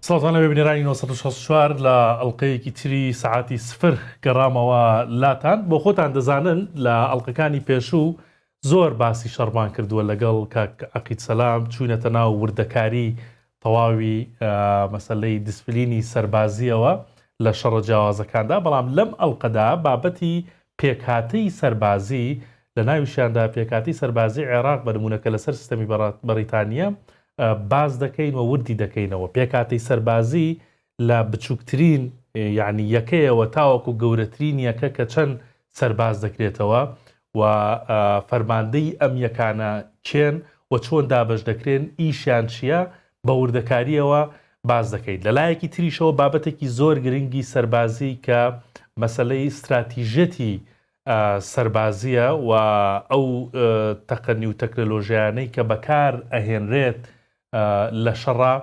سڵاتانە ببینێرانی 1964 لە ئەڵلقەیەکی تری سعاتی سفر گەڕامەوە لاتان بۆ خۆتان دەزانن لە ئەڵلقەکانی پێشوو زۆر باسی شەڕمان کردووە لەگەڵ کاک عەقید سەلام چوونەتە ناو وردەکاری تەواوی مەسەلەی دیسپلینی سەربازیەوە لە شەڕە جیاوازەکاندا، بەڵام لەم ئەڵلقەدا بابەتی پێکهاتەی سەربازی لە ناویشیاندا پێکهاتەی سەربازی عێراق بە نمونەکە لەسەر سیستەمی بەریتانیا باز دەکەین و وردی دەکەینەوە. پێکهاتەی سەربازی لە بچووکترین یعنی یەکەیەوە تاوەکو گەورەترین یەکە کە چەند سەرباز دەکرێتەوە و فەرماندەی ئەم یەکانە چێن و چۆن دابەش دەکرێن ئیشیان چییە بە وردەکاریەوە باز دەکەین. لە لایەکی تریشەوە بابەتێکی زۆر گرنگی سەربازی کە مەسەلەی استراتیژەتی سەربازیە و ئەو تەقەنی و تەکنۆلۆژیانەی کە بەکار ئەهێنرێت لە شەڕا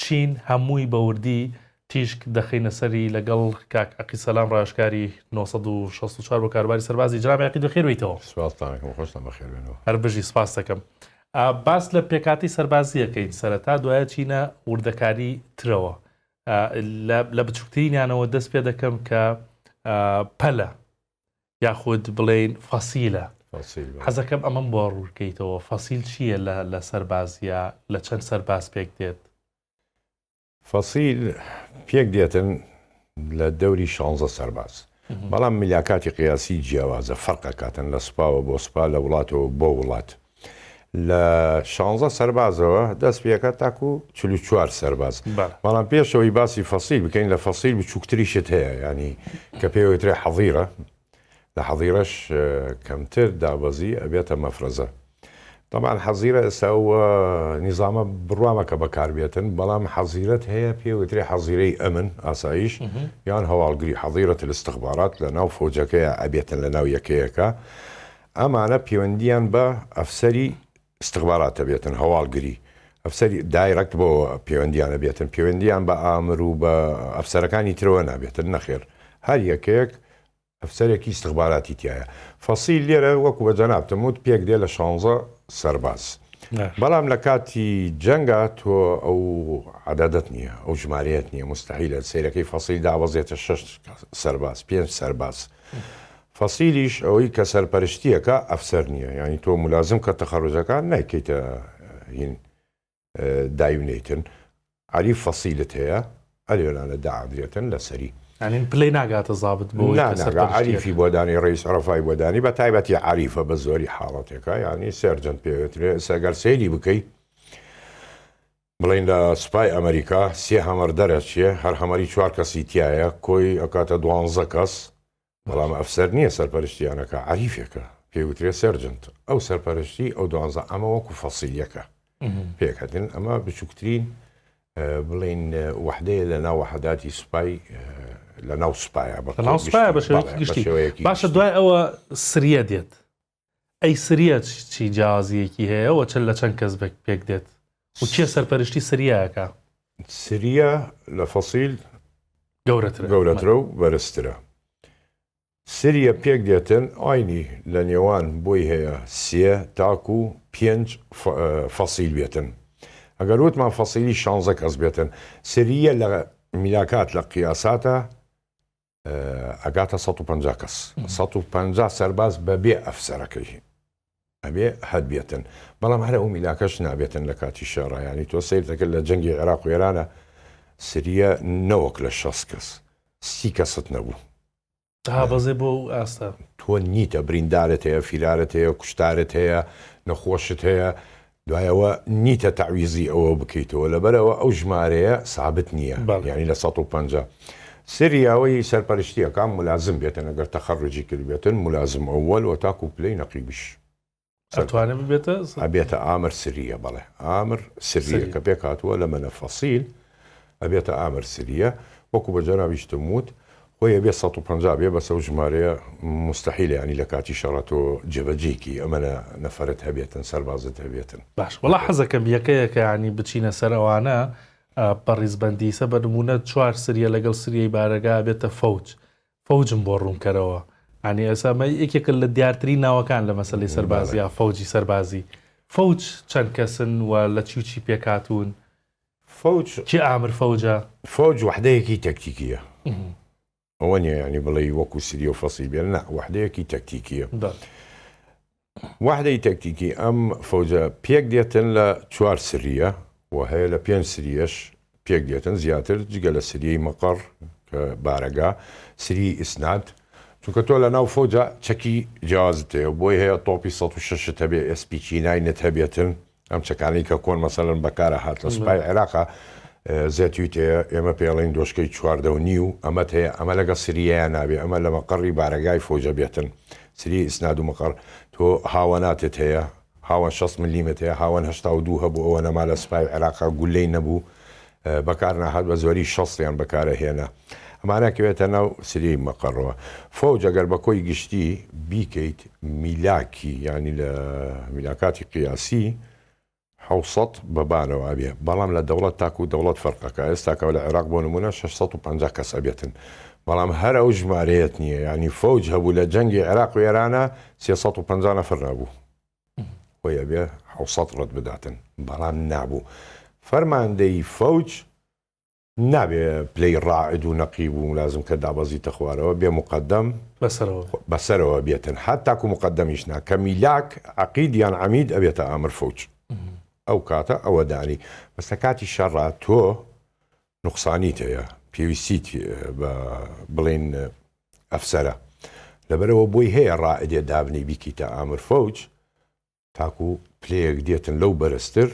چین هەمووی بەوردی تیشک دەخینە سەری لەگەڵ کاک عەقید سەلام ڕاشکاری 1964 بۆ کاروباری سەربازی. جناب عەقید بەخێربێیتەوە. سوپاسدانەکەم، خۆشتان بەخێربێنەوە. هەر بژی سپاس دەکەم. باس لە پێکهاتی سەربازیەکەین سەرەتا دوایە چینە وردەکاری ترەوە. لە بچووکترینیانەوە دەست پێ دەکەم کە پەلە یاخود بڵێن فەسیلە. حەزەکەم ئەمەم بۆ ڕوورکەیتەوە فەسیل چییە لە سەربازیە، لە چەند سەرباز پێک دێت؟ فەسیل پێک دێتن لە دەوری 16 سەرباز، بەڵام ملیاکاتی قیاسی جیاوازە فەرقەکاتن لە سوپاوە بۆ سوپا لە وڵاتەوە بۆ وڵات. لە 16 سەربازەوە دەست پێەکە تاکو 44 سەرباز، بەڵام پێشەوەی باسی فەسیل بکەین لە فەسیل بچووکتریشت هەیە، ینی کە پێوەترێ حەظیرە، لە حەظیرەش کەمتر دابەزی ئەبێتە مەفرەزە. طبعاً حەزیرە ئێستاوە نیزامە بڕوامە کە بەکاربێتن، بەڵام حەزیرەت هەیە پێوترێ حەزیرەی ئەمن ئاسایش یان هەواڵگری، حەزیرەت الاستخبارات لە ناو فۆجەکەیە ئەبێتن لە ناو یەکەیەکە. ئەمانە پەیوەندیان بە ئەفسەری استخبارات ئەبێتن، هەواڵگری ئەفسەری دایرەکت بۆ پەیوەندیانە بێتن، پەیوەندیان بە ئامر و بە ئەفسەرەکانی ترەوە نابێتن، نەخێر هەر یەکەیەک ئەفسەرێکی استخباراتی تایە. فەسیل لێرە وەکو بە جەنابتم وت پێک دێ لە 16 سەرباز، بەڵام لە کاتی جەنگا تۆ ئەو عەدەدەت نییە، ئەو ژمارەیەت نییە، مستەحیلە سەیرەکەی فەسیل دابەزێتە 6 سەرباز، 5 سەرباز. فەسیلیش ئەوەی کە سەرپەرشتیەکە ئەفسەر نییە، ینی تۆ مولازم کە تەخەڕوجەکان نایکەیتە هین دایونێتن، عەریف فەسیلت هەیە ئەلێرانە داعادرێتن لەسەری، ینی پلەی ناگاتە زابط بۆ عەریفی بۆدانی ڕئیس عەرەفای بۆدانی بە تایبەتی عەریفە بە زۆری حاڵەتێکە، ینی سێرجەنت پێوێترێ سەگەر سەیری بکەی بڵین لە سوپای ئەمریکا سێ هەمەر دەرەچیە، هەر هەمەری 4 کەسی تایە کۆی ئەکاتە 12 کەس، بەڵام ئەفسەر نییە سەرپەرشتیانەکە، عەریفێکە پێوترێ سەرجەنت، ئەو سەرپەرشتی ئەو 12 ئەمە وەکو فەسیلیەکە پێکهاتن. ئەمە بچووکترین بڵین وەحدەیە لە ناو وەحداتی سوپای لە ناو سوپایە بە شێوەیەکی گشتی. باشە دوای ئەوە سریە دێت، ئەی سریە چی جیاوازیەکی هەیە و چەند لە چەند کەس پێک دێت و چیە سەرپەرشتی سریایەکە؟ سریە لە فەسیل گەورەترە و بەرزترە. سریە پێک دێتن ئاینی لە نێوان بۆی هەیە 3 تاکو 5 فەسیل بێتن. ئەگەر وتمان فەسیلی 16 کەس بێتن، سریە لە میلاکات لە قیاساتە ئەگاتە 150 کەس، 150 سەرباز بەبێ ئەفسەرەکەی ئەبێ هەد بێتن، بەڵام هەر ئەو میلاکەش نابێتن لە کاتی شەڕە. ینی تۆ سیر دەکرد لە جەنگی عێراق و ئێرانە سریە نەوەک لە 60 کەس 30 کەست نەبوو، بەزێ بۆ ئاستا تۆ نیتە بریندارت هەیە، فیرارت هەیە، کوشتارت هەیە، نەخۆشت هەیە، دوایەوە نیتە تەعویزی ئەوە بکەیتەوە، لەبەرەوە ئەو ژمارەیە سابت نییە، ینی لە 150. سریاوەی سەرپەرشتیەکان مولازم بێتن، ئەگەر تەخەڕوجی کرد بێتن مولازم ئەوەل و تاکو پلەی نەقیبش ئەتوانێت ببێتە ئەبێتە ئامر سریە، بەڵێ ئامر سریە کە پێک هاتووە لە منە فەسیل ئەبێتە ئامر سریە، وەکو بە جەنابیشتم وت خۆی ئەبێ 150 بێ بەسە و ژمارەیە مستەحیلە، ینی لە کاتی شەڕەتۆ جێبەجێکی ئەمەە نەفەرت هەبێتن، سەربازت هەبێتن. باش وەڵا حەزەکەم یەکەیەکە ینی بچینە سەر ئەوانە بەڕیزبەندیسە بە نمونە 4 سریە لەگەڵ سریەی بارەگا بێتە فەوجم بۆ ڕوونکەرەوە، ینی ئەسامە یەکێکە لە دیارترین ناوەکان لە مەسەلەی سەربازیە فەوجی سەربازی. فەوج چەند کەسن و لە چی پێکاتون؟ چی ئامر فەوجە؟ فەوج وحدەیەکی تەکتیکیە ئەوە نیە ینی بڵێ وەکو سری و فەسی بێن نە وحدەیەکی تەکتیکیە وحدەی تەکتیکی ئەم فەوجە پێک دێتن لە 4 سریە و هەیە لە 5 سریەش پێک دێتن زیاتر جگە لە سریەی مەقڕ کە بارەگا سری ئیسناد چونکە تۆ لە ناو فەوجە چەکی جیازت هەیە بۆی هەیە تۆپی 106 هەبێ SP9 هەبێتن ئەم چەکانی کە کۆن مەسەلەن بەکارە هات لە سوپای عێراقا زێتویتەیە ئێمە پێڵین دۆشکەی 4.5 ئەمەت هەیە ئەمە لەگە سریایە نابێ ئەمە لە مەقڕی بارەگای فەوجە بێتن سری ئیسناد و مەقڕ تۆ هاوەناتت هەیە هاوەن 6 میلیمتر هەیە هاوەن 82 هەبوو ئەوە نەما لە سوپای عێراقا گولەی نەبوو بەکار نەهات بە زۆری 6یان بەکارە هێنا ئەمانە کەوێتە ناو سری مەقڕەوە فەوج ئەگەر بە کۆی گشتی بیکەیت میلاکی ینی لە میلاکاتی قیاسی 600 بەبانەوە بێ بەڵام لە دەوڵەت تاکو و دەوڵەت فەرقەکە ئێستاکە لە عێراق بۆ نمونە 650 کەس ئەبێتن بەڵام هەر ئەو ژمارەیەت نییە ینی فەوج هەبوو لە جەنگی عێراق و ئێرانە 350 نەفر نەبوو خۆی ئەبێ 600 ڕەت بداتن بەڵام نابوو فەرماندەی فەوج نابێ پلەی ڕائد و نەقیب و لازم کە دابەزیتە خوارەوە بێ مقدەم بەسەرەوە بێتن هەر تاکو مقدەمیش نا کە میلاک عەقید یان عەمید ئەبێتە ئامر فەوج ئەو کاتە ئەوە دانی بەستە کاتی شەڕا تۆ نوقسانیت هەیە پێویستیت بە بڵێن ئەفسەرە لەبەرەوە بۆی هەیە ڕائدێ دابنی بیکیتە ئامر فەوج تاکو پلەیەک دێتن لەو بەرزتر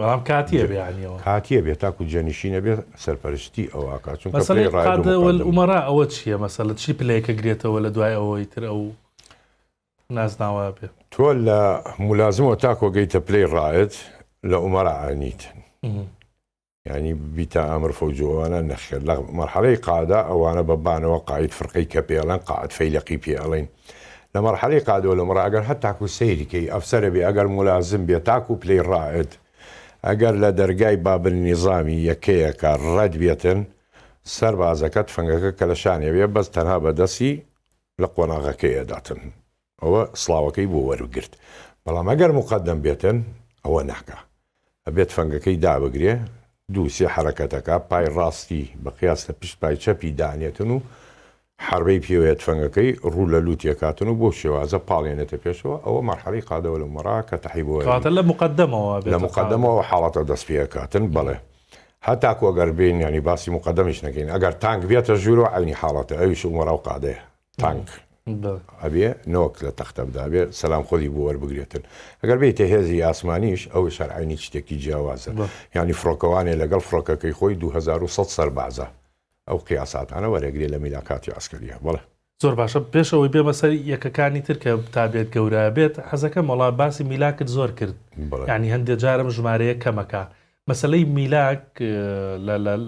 بەڵام کاتیە بێنیەوە کاتیە بێت تاکو جێنشینە بێت سەرپەرشتی ئەوکات چونکە ئومەرا ئەوە چییە مەسەلە چی پلەیەکە گرێتەوە لە دوای ئەوەی تر ئەو نازناوە بێ تۆ لە مولازمەوە تاکۆ گەیتە پلەی ڕایەت لە ئومەرا ئانیت ینی بیتە ئامر فەوجۆوانە نەخێت لە مەرحەلەی قادا ئەوانە بەبانەوە قاید فرقەی کە پێڵەن قاعد فەیلەقی پێڵین لە مەرحەلەی قادەوە لە مڕە ئەگەر هەر تاکو سەیریکەی ئەفسەرە بێ ئەگەر مولازم بێ تاکو پلەی ڕایەت ئەگەر لە دەرگای بابل نیزامی یەکەیەکە ڕەت بێتن سەربازەکەت فەنگەکە کە لە شانێوێ بەس تەنها بەدەستی لە قۆناغەکەی ئەداتن ئەوە سڵاوەکەی بۆ وەرگرت بەڵام ئەگەر مقدەم بێتن ئەوە ناکە ئەبێت فەنگەکەی دابگرێ دووسێ حرەکەتەکە پای ڕاستی بە قیاس لە پشت پای چەپی دانێتن و حربەی پێوێت فەنگەکەی ڕوو لە لووتیەکاتن و بۆ شێوازە پاڵێنێتە پێشەوە ئەوە مەرحەلەی قادەوە لە مەڕا کە تەحیبەوە لە مقدەمەوە حاڵەتە دەست پێکاتن بڵێ هەتاکو ئەگەر بین ینی باسی مقدەمیش نەکەین ئەگەر تانک بێتە ژوورەوە عینی حاڵەتە ئەویش مەڕا و قادەیە تانک ئەبێ نۆک لە تەختە بدابێ سەلام خۆی بۆ وەربگرێتن ئەگەر بێتە هێزی ئاسمانیش ئەو شەرعینی شتێکی جیاوازە ینی فڕۆکەوانێ لەگەڵ فڕۆکەکەی خۆی 2100 سەربازە ئەو قیاساتانە وەرەگرێ لە میلاکاتی ئاسکەریە بڵێ زۆر باشە پێشەوەی بێمە سەر یەکەکانی تر کە تابێت گەورە بێت حەزەکەم وڵا باسی میلاکت زۆر کرد ینی هەندێک جارم ژمارەیە کەمەکە مەسەلەی میلاک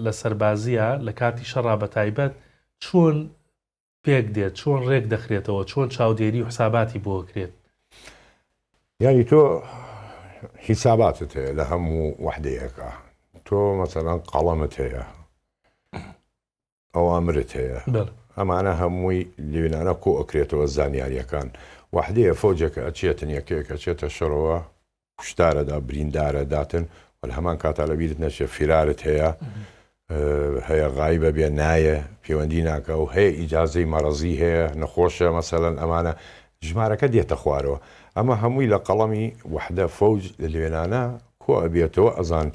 لە سەربازیە لە کاتی شەڕا بە تایبەت چۆن پێک دێت چۆن ڕێک دەخرێتەوە چۆن چاودێری و حساباتی بۆ کرێت ینی تۆ حیساباتت هەیە لە هەموو وحدەیەکە تۆ مەسەلەن قەڵەمت هەیە ئەوامرت هەیە ئەمانە هەمووی لێوێنانە کۆ ئەکرێتەوە زانیاریەکان وحدەیە فەوجەکە ئەچێتن یەکەیەکە چێتە شەڕەوە کوشتارەدا بریندارە داتن وەل هەمان کاتا لە بیرت نەچێت فیرارت هەیە هەیە غایبە بێ نایە پەیوەندی ناکە و هەیە ئیجازەی مەڕەزی هەیە نەخۆشە مەسەلەن ئەمانە ژمارەکە دێتە خوارەوە ئەمە هەمووی لە قەڵەمی وحدە فەوج لە لێوێنانە کۆ ئەبێتەوە ئەزان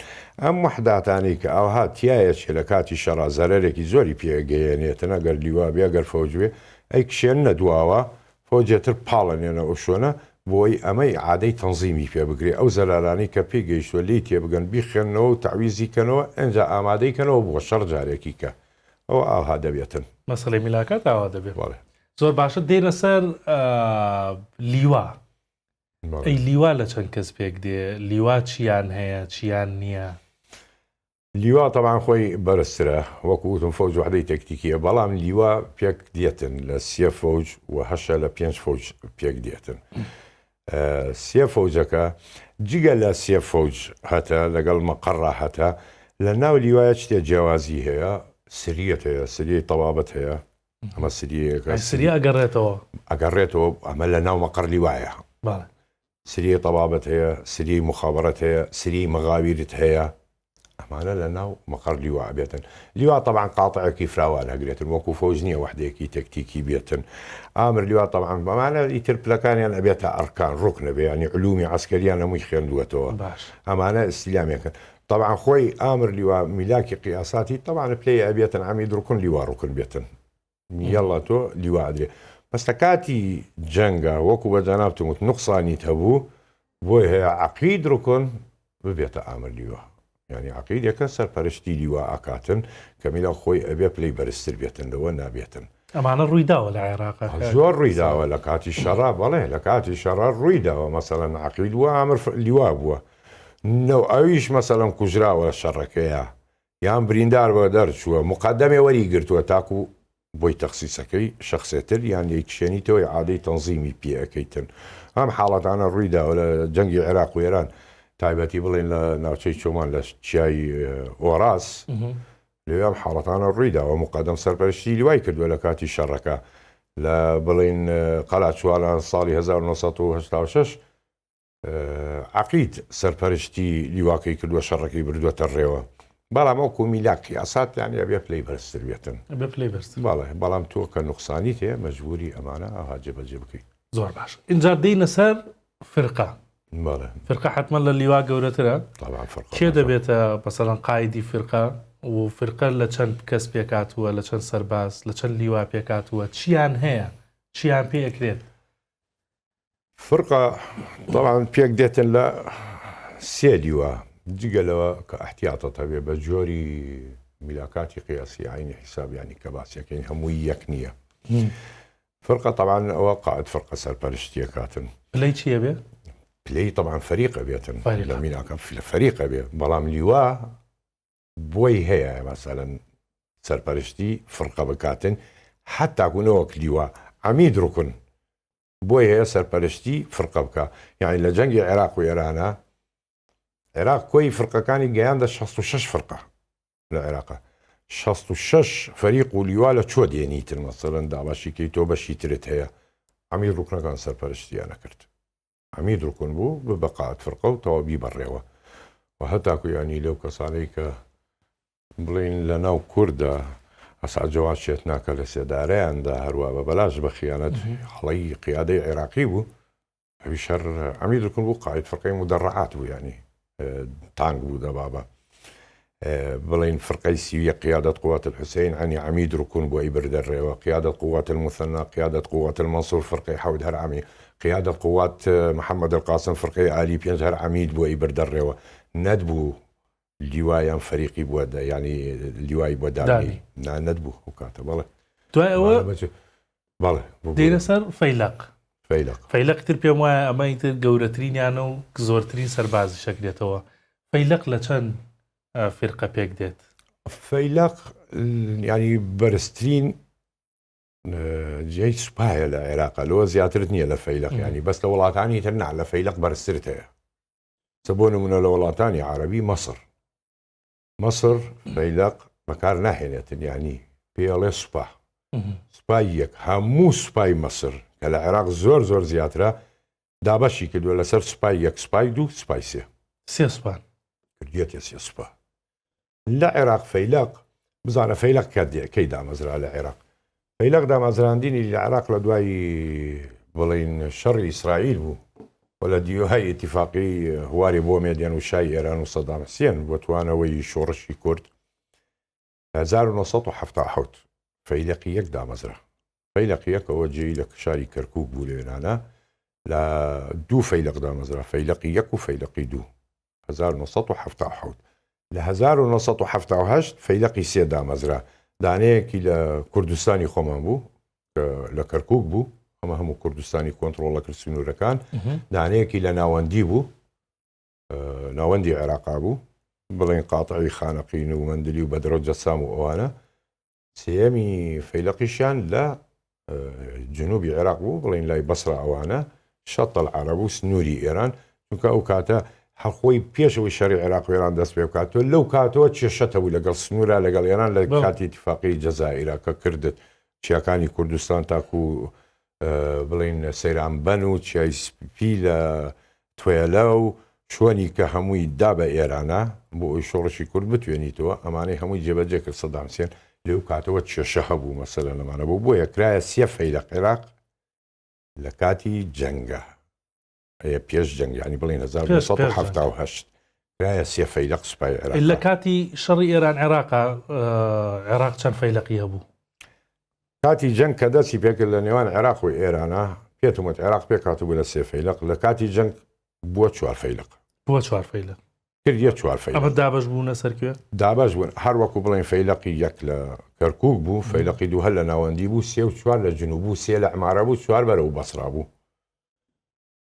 ئەم وحداتانی کە ئەوها تایەچ لە کاتی شەڕا زەرەرێکی زۆری پێگەیەنێتن ئەگەر لیوا بێ ئەگەر فەوجێ ئەی کشێن نەدواوە فەوجێتر پاڵەنێنە ئوشۆنە بۆی ئەمەی عادەی تەنزیمی پێ بگرێ ئەو زەرارانی کە پێگەیشتوە لی تێبگەن بیخێنەوە و تعویزیکەنەوە ئەنجا ئامادەیکەنەوە بۆ شەڕ جارێکی کە ئەوە ئاها دەبێتن مەسەلەی میلاکات ئاوا دەبێت زۆر باشە دێنە سەر لیوا ئەی لیوا لە چەند کەس پێک دێ لیوا چیان هەیە چیان نییە لیوا تەمان خۆی بەرزترە وەکوتم فەوج وحدەی تەکتیکیە بەڵام لیوا پێک دێتن لە 3 فەوج و هەشە لە 5 فەوج پێک دێتن 3 فەوجەکە جگە لە 3 فەوج هەتە لەگەڵ مەقەڕا هەتە لە ناو لیوایە شتێ جیاوازی هەیە سریەت هەیە سریەی تەوابەت هەیە ئەمە سریەکە سری ئەگەڕێتەوە ئەمە لە ناو مەقڕ لیوایە سری تەوابەت هەیە سری مخابرەت هەیە سری مەغاویرت هەیە ئەمانە لە ناو مەقەڕ لیوا بێتن. لیوا طبعا قاتعێکی فراوان هەگرێتن وەکو فەوز نییە وحدەیەکی تەکتیکی بێتن. ئامر لیوا طبعا بەمانە ئیتر پلەکانیان ئەبێتە ئەرکان ڕوکن بێ ینی علومی عسکەریان هەمووی خوێندووەتەوە. ئەمانە ئیسلامیەکەن. طبعا خۆی ئامر لیوا میلاکی قیاساتی طبعا پلەی ئەبێتن عەمید ڕوکن لیوا ڕوکن بێتن. یەڵا تۆ لیوا ئەدرێ. بەستە کاتی جەنگە وەکو بە جەنابتم وت نوقسانیت هەبوو بۆی هەیە عەقید ڕوکن ببێتە ئامر لیوا. ینی عەقیدێکە سەرپەرشتی لیوا ئاکاتن کە میلا خۆی ئەبێ پلەی بەرزتر بێتن لەوە نابێتن. ئەمانە ڕوویداوە لە عێراق زۆر ڕوویداوە لە کاتی شەڕا بەڵێ لە کاتی شەڕا ڕوویداوە مەسەڵەن عەقید وە ئامر لیوا بووە. ئەویش مەسەڵەن کوژراوە شەڕەکەیە یان بریندار بە دەرچووە مقدمێ وەری گرتووە تاکو بۆی تەخسیسەکەی شخصێتر یان یەکشێنیتەوەی عادەی تەنزیمی پێەکەیتن. ئەم حاڵەتانە ڕوویداوە لە جەنگی عێراق و ئێران تایبەتی بڵێن لە ناوچەی چۆمان لە چیای ئۆراس لەوێ ئەم حاڵەتانە ڕوویداوە مقدم سەرپەرشتی لیوای کردووە لە کاتی شەڕەکە لە بڵێن قەلا چوالان ساڵی 1986 عەقید سەرپەرشتی لیواکەی کردووە شەڕەکەی بردووەتە ڕێوە. بەڵام ئەو میلاک قیاسات یانی ئەبێ پلەی بەرزتر بێتن. بەڵام تۆ کە نوقسانیت هەیە مەجبوری ئەمانە ئاها جێبەجێ بکەیت. زۆر باش. اینجا دێینە سەر فرقە. فرقە حتمما لە لیوا گەورەترە. کێ دەبێتە مەسەڵەن قایدی فرقە و فرقە لە چەند کەس پێکاتووە لە چەند سەرباز لە چەند لیوا پێکاتووە چیان هەیە چیان پێ ئەکرێت؟ فرقە طبعا پێک دێتن لە سێ لیوا جگەلەوە کە احتیاطەت هەبێ بە جۆری میلاکاتی قیاسی عینی حیسابیانی کە باسیەکەین هەمووی یەک نییە. فرقە طبعا ئەوە قائد فرقە سەرپەرشتیە کاتن. پلەی چیە بێ؟ پلەی طبعا فەریقە بێتن لە میلاکە فەریقە بێ بەڵام لیوا بۆی هەیە مەسەڵەن سەرپەرشتی فرقە بکاتن حتاکوونەوەک لیوا عەمید ڕوکن بۆی هەیە سەرپەرشتی فرقە بکە. یعنی لە جەنگی عێراق و ئێرانە عێراق کۆی فرقەکانی گەیاندە 66 فرقە لە عێراقە 66 فەریق و لیوا لە چۆ دێنیتر مەسەڵەن داواشیکەی تۆ بەشی ترت هەیە عەمید ڕوکنەکان سەرپەرشتیانە کرد. عەمید ڕوکن بوو بە قائد فرقە و تەواوی بەڕێوە و هەتاکو ینی لەو کەسانەی کە بڵین لە ناو کووردە ئەساجەوان شێت ناکە لە سێدارەیاندا هەروە بە بەلاش بە خیانەت هەڵی قیادەی عێراقی بوو ئەوی شەر عەمید ڕوکن بوو قائد فرقەی مدەڕعات بوو ینی تانگ بوو دەبابە بڵین فرقەی سیویە قیادەت قوات الحوسین عنی عەمید ڕوکن بۆ ئەی بردە ڕێوە قیادەت قوات المثنى قیادەت قوات المنصور فرقەی حەود هەر عەمی قیادەت قوات محەممەد القاسم فرقەی عالی پێنج هەر عەمید بۆ ئەی بردە ڕێوە نەتبوو لیوایان فەریقی بووە ینی لیوای بۆ دانی نەتبوو ئەو کاتە بەڵێ دوای ئەوە بەڵێ دێنە سەر فەیلق فەیلقتر پێم وایە ئەمەیتر گەورەترینیانە و زۆرترین سەربازی شەکرێتەوە. فەیلق لە چەند فرقە پێک دێت؟ فەیلق ینی بەرزترین جێی سوپایە لە عێراقە لەوە زیاترت نییە لە فەیلق ینی بەس لە وڵاتانی تر لە فەیلق بەرزترت هەیە. چ بۆ نمونە لە وڵاتانی عەرەبی مەسر فەیلق بەکار ناهێنێتن ینی پێڵێ سوپا سوپای یەک هەموو سوپای مەسر کە لە عێراق زۆر زۆر زیاترە دابەشی کردووە لەسەر سوپای یەک سوپای دوو سوپای سێ سوپان کردێتە سێ سوپا. لە عێراق فەیلق بزانە فەیلق کەی دامەزرا لە عێراق فەیلق دامەزراندنی لە عێراق لە دوای بڵین شەڕی ئیسرائیل بوو و لە دیوهای ئیتیفاقی هواری بۆ مێدیان و شای ئێران و سەدام حوسێن بۆ توانەوەی شۆڕشی کورد 1970 فەیلقی یەک دامەزرا. فەیلقی یەکەوە جێی لە شاری کەرکووک بوو لێنانە لە دوو فەیلق دامەزرا فەیلقی یەک و فەیلقی دوو 1970 لە 1970 فەیلقی سێ دامەزرا دانەیەکی لە کوردستانی خۆمان بوو لە کەرکووک بوو ئەمە هەموو کوردستانی کۆنتڕۆڵە کرد سنوورەکان دانەیەکی لە ناوەندی بوو ناوەندی عێراقا بوو بڵێن قاتعی خانەقین و مەندلی و بەدرۆ جەسام و ئەوانە سێەمی فەیلقیشیان لە جنوبی عێراق بوو بڵێن لای بەسرا ئەوانە شەتەل عەرەب و سنووری ئێران چونکە ئەو کاتە هەڵخۆی پێشەوەی شەڕی عێراق و ئێران دەست پێ بکاتەوە لەو کاتەوە کێشەتە بوو لەگەڵ سنوورە لەگەڵ ئێران لە کاتی ئیتیفاقی جەزائیرە کە کردت چیاکانی کوردستان تاکو بڵین سەیرانبەن و چیای سپی لە توێلە و شوۆنی کە هەمووی دا بە ئێرانە بۆ ئەوی شۆڕشی کورد بتوێنیتەوە ئەمانەی هەمووی جێبەجێ کرد سەدام حوسێن لێو کاتەوە کێشە هەبوو مەسەلە لەمانە بۆ بۆیە کرایە سێ فەیلق عێراق لە کاتی جەنگە پێش جەنگ ینی بڵێن 1970 کرایە سێ فەیلق سوپای عێراق لە کاتی شەڕی ئێران عێراق چەند فەیلقی هەبوو کاتی جەنگ کە دەستی پێکرد لە نێوان عێراق و ئێرانە پێتمت عێراق پێکاتبوو لە سێ فەیلق لە کاتی جەنگ بووە 4 فەیلق بووە 4 فەیلق کردیە 4 فەیلق ئەمە دابەش بوونە سەرکوێ دابش بوون هەر وەکو بڵێن فەیلقی یەک لە کەرکووک بوو فەیلقی دوو هەر لە ناوەندی بوو 3 و 4 لە جنوب بوو 3 لە عمارە بوو 4 بەرەو بەسرا بوو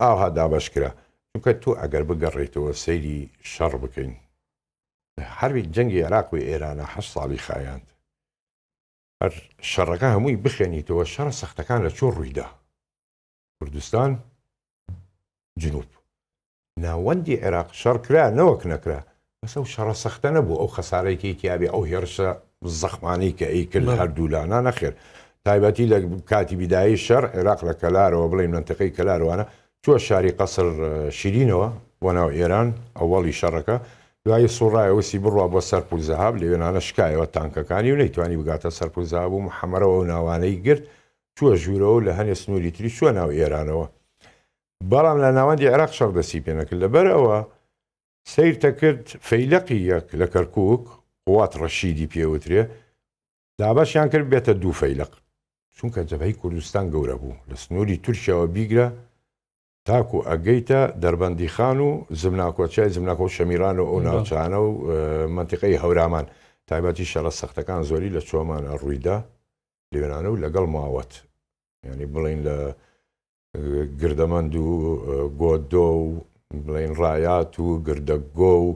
ئاها دابش کرا چونکە تۆ ئەگەر بگەڕێیتەوە سەیری شەڕ بکەین هەروی جەنگی عێراق و ئێرانە 8 ساڵی خایاند هەر شەڕەکە هەمووی بخێنیتەوە شەڕە سەختەکان لە چۆن ڕوویدا کوردستان جنوب ناوەندی عێراق شەڕ کرا نەوەک نەکرا بەس ئەو شەڕە سەختە نەبوو ئەو خەسارەیەکی تیابێ ئەو هێرشە زەخمانەی کە ئەیکرد هەردوولانە نەخێر تایبەتی لە کاتی بیدایی شەڕ عێراق لە کەلارەوە بڵێن منتەقەی کەلارەوانە چووە شاری قەسر شیرینەوە بۆ ناو ئێران ئەوەڵی شەڕەکە دوای سوڕایە وسی بڕوا بۆ سەرپول زەهاب لەوێنانە شکایەوە تانکەکانی و نەیتوانی بگاتە سەرپول زەهاب و محەممەرەوە و ناوانەی گرت چووە ژوورەوە لە هەنێ سنووری تری چووە ناو ئێرانەوە بەڵام لە ناوەندی عێراق شەڕ دەستی پێ نەکرد لەبەرەوە سیرتە کرد فەیلقی یەک لە کەرکووک قوات ڕەشیدی پێوترێ دابەشیان کرد بێتە 2 فەیلق چونکە جەبهەی کوردستان گەورە بوو لە سنووری تورکیاوە بیگرە تاکو ئەگەیتە دەربەندی خان و زمناکۆچای زمناکۆ و شەمیران و ئەو ناوچانە و منتیقەی هەورامان تایبەتی شەڕە سەختەکان زۆری لە چۆمانە ڕوویدا لێوێنانە و لەگەڵ ماوەت ینی بڵین لە گردەمەند و گۆدۆ و بڵین ڕایات و گردەگۆ و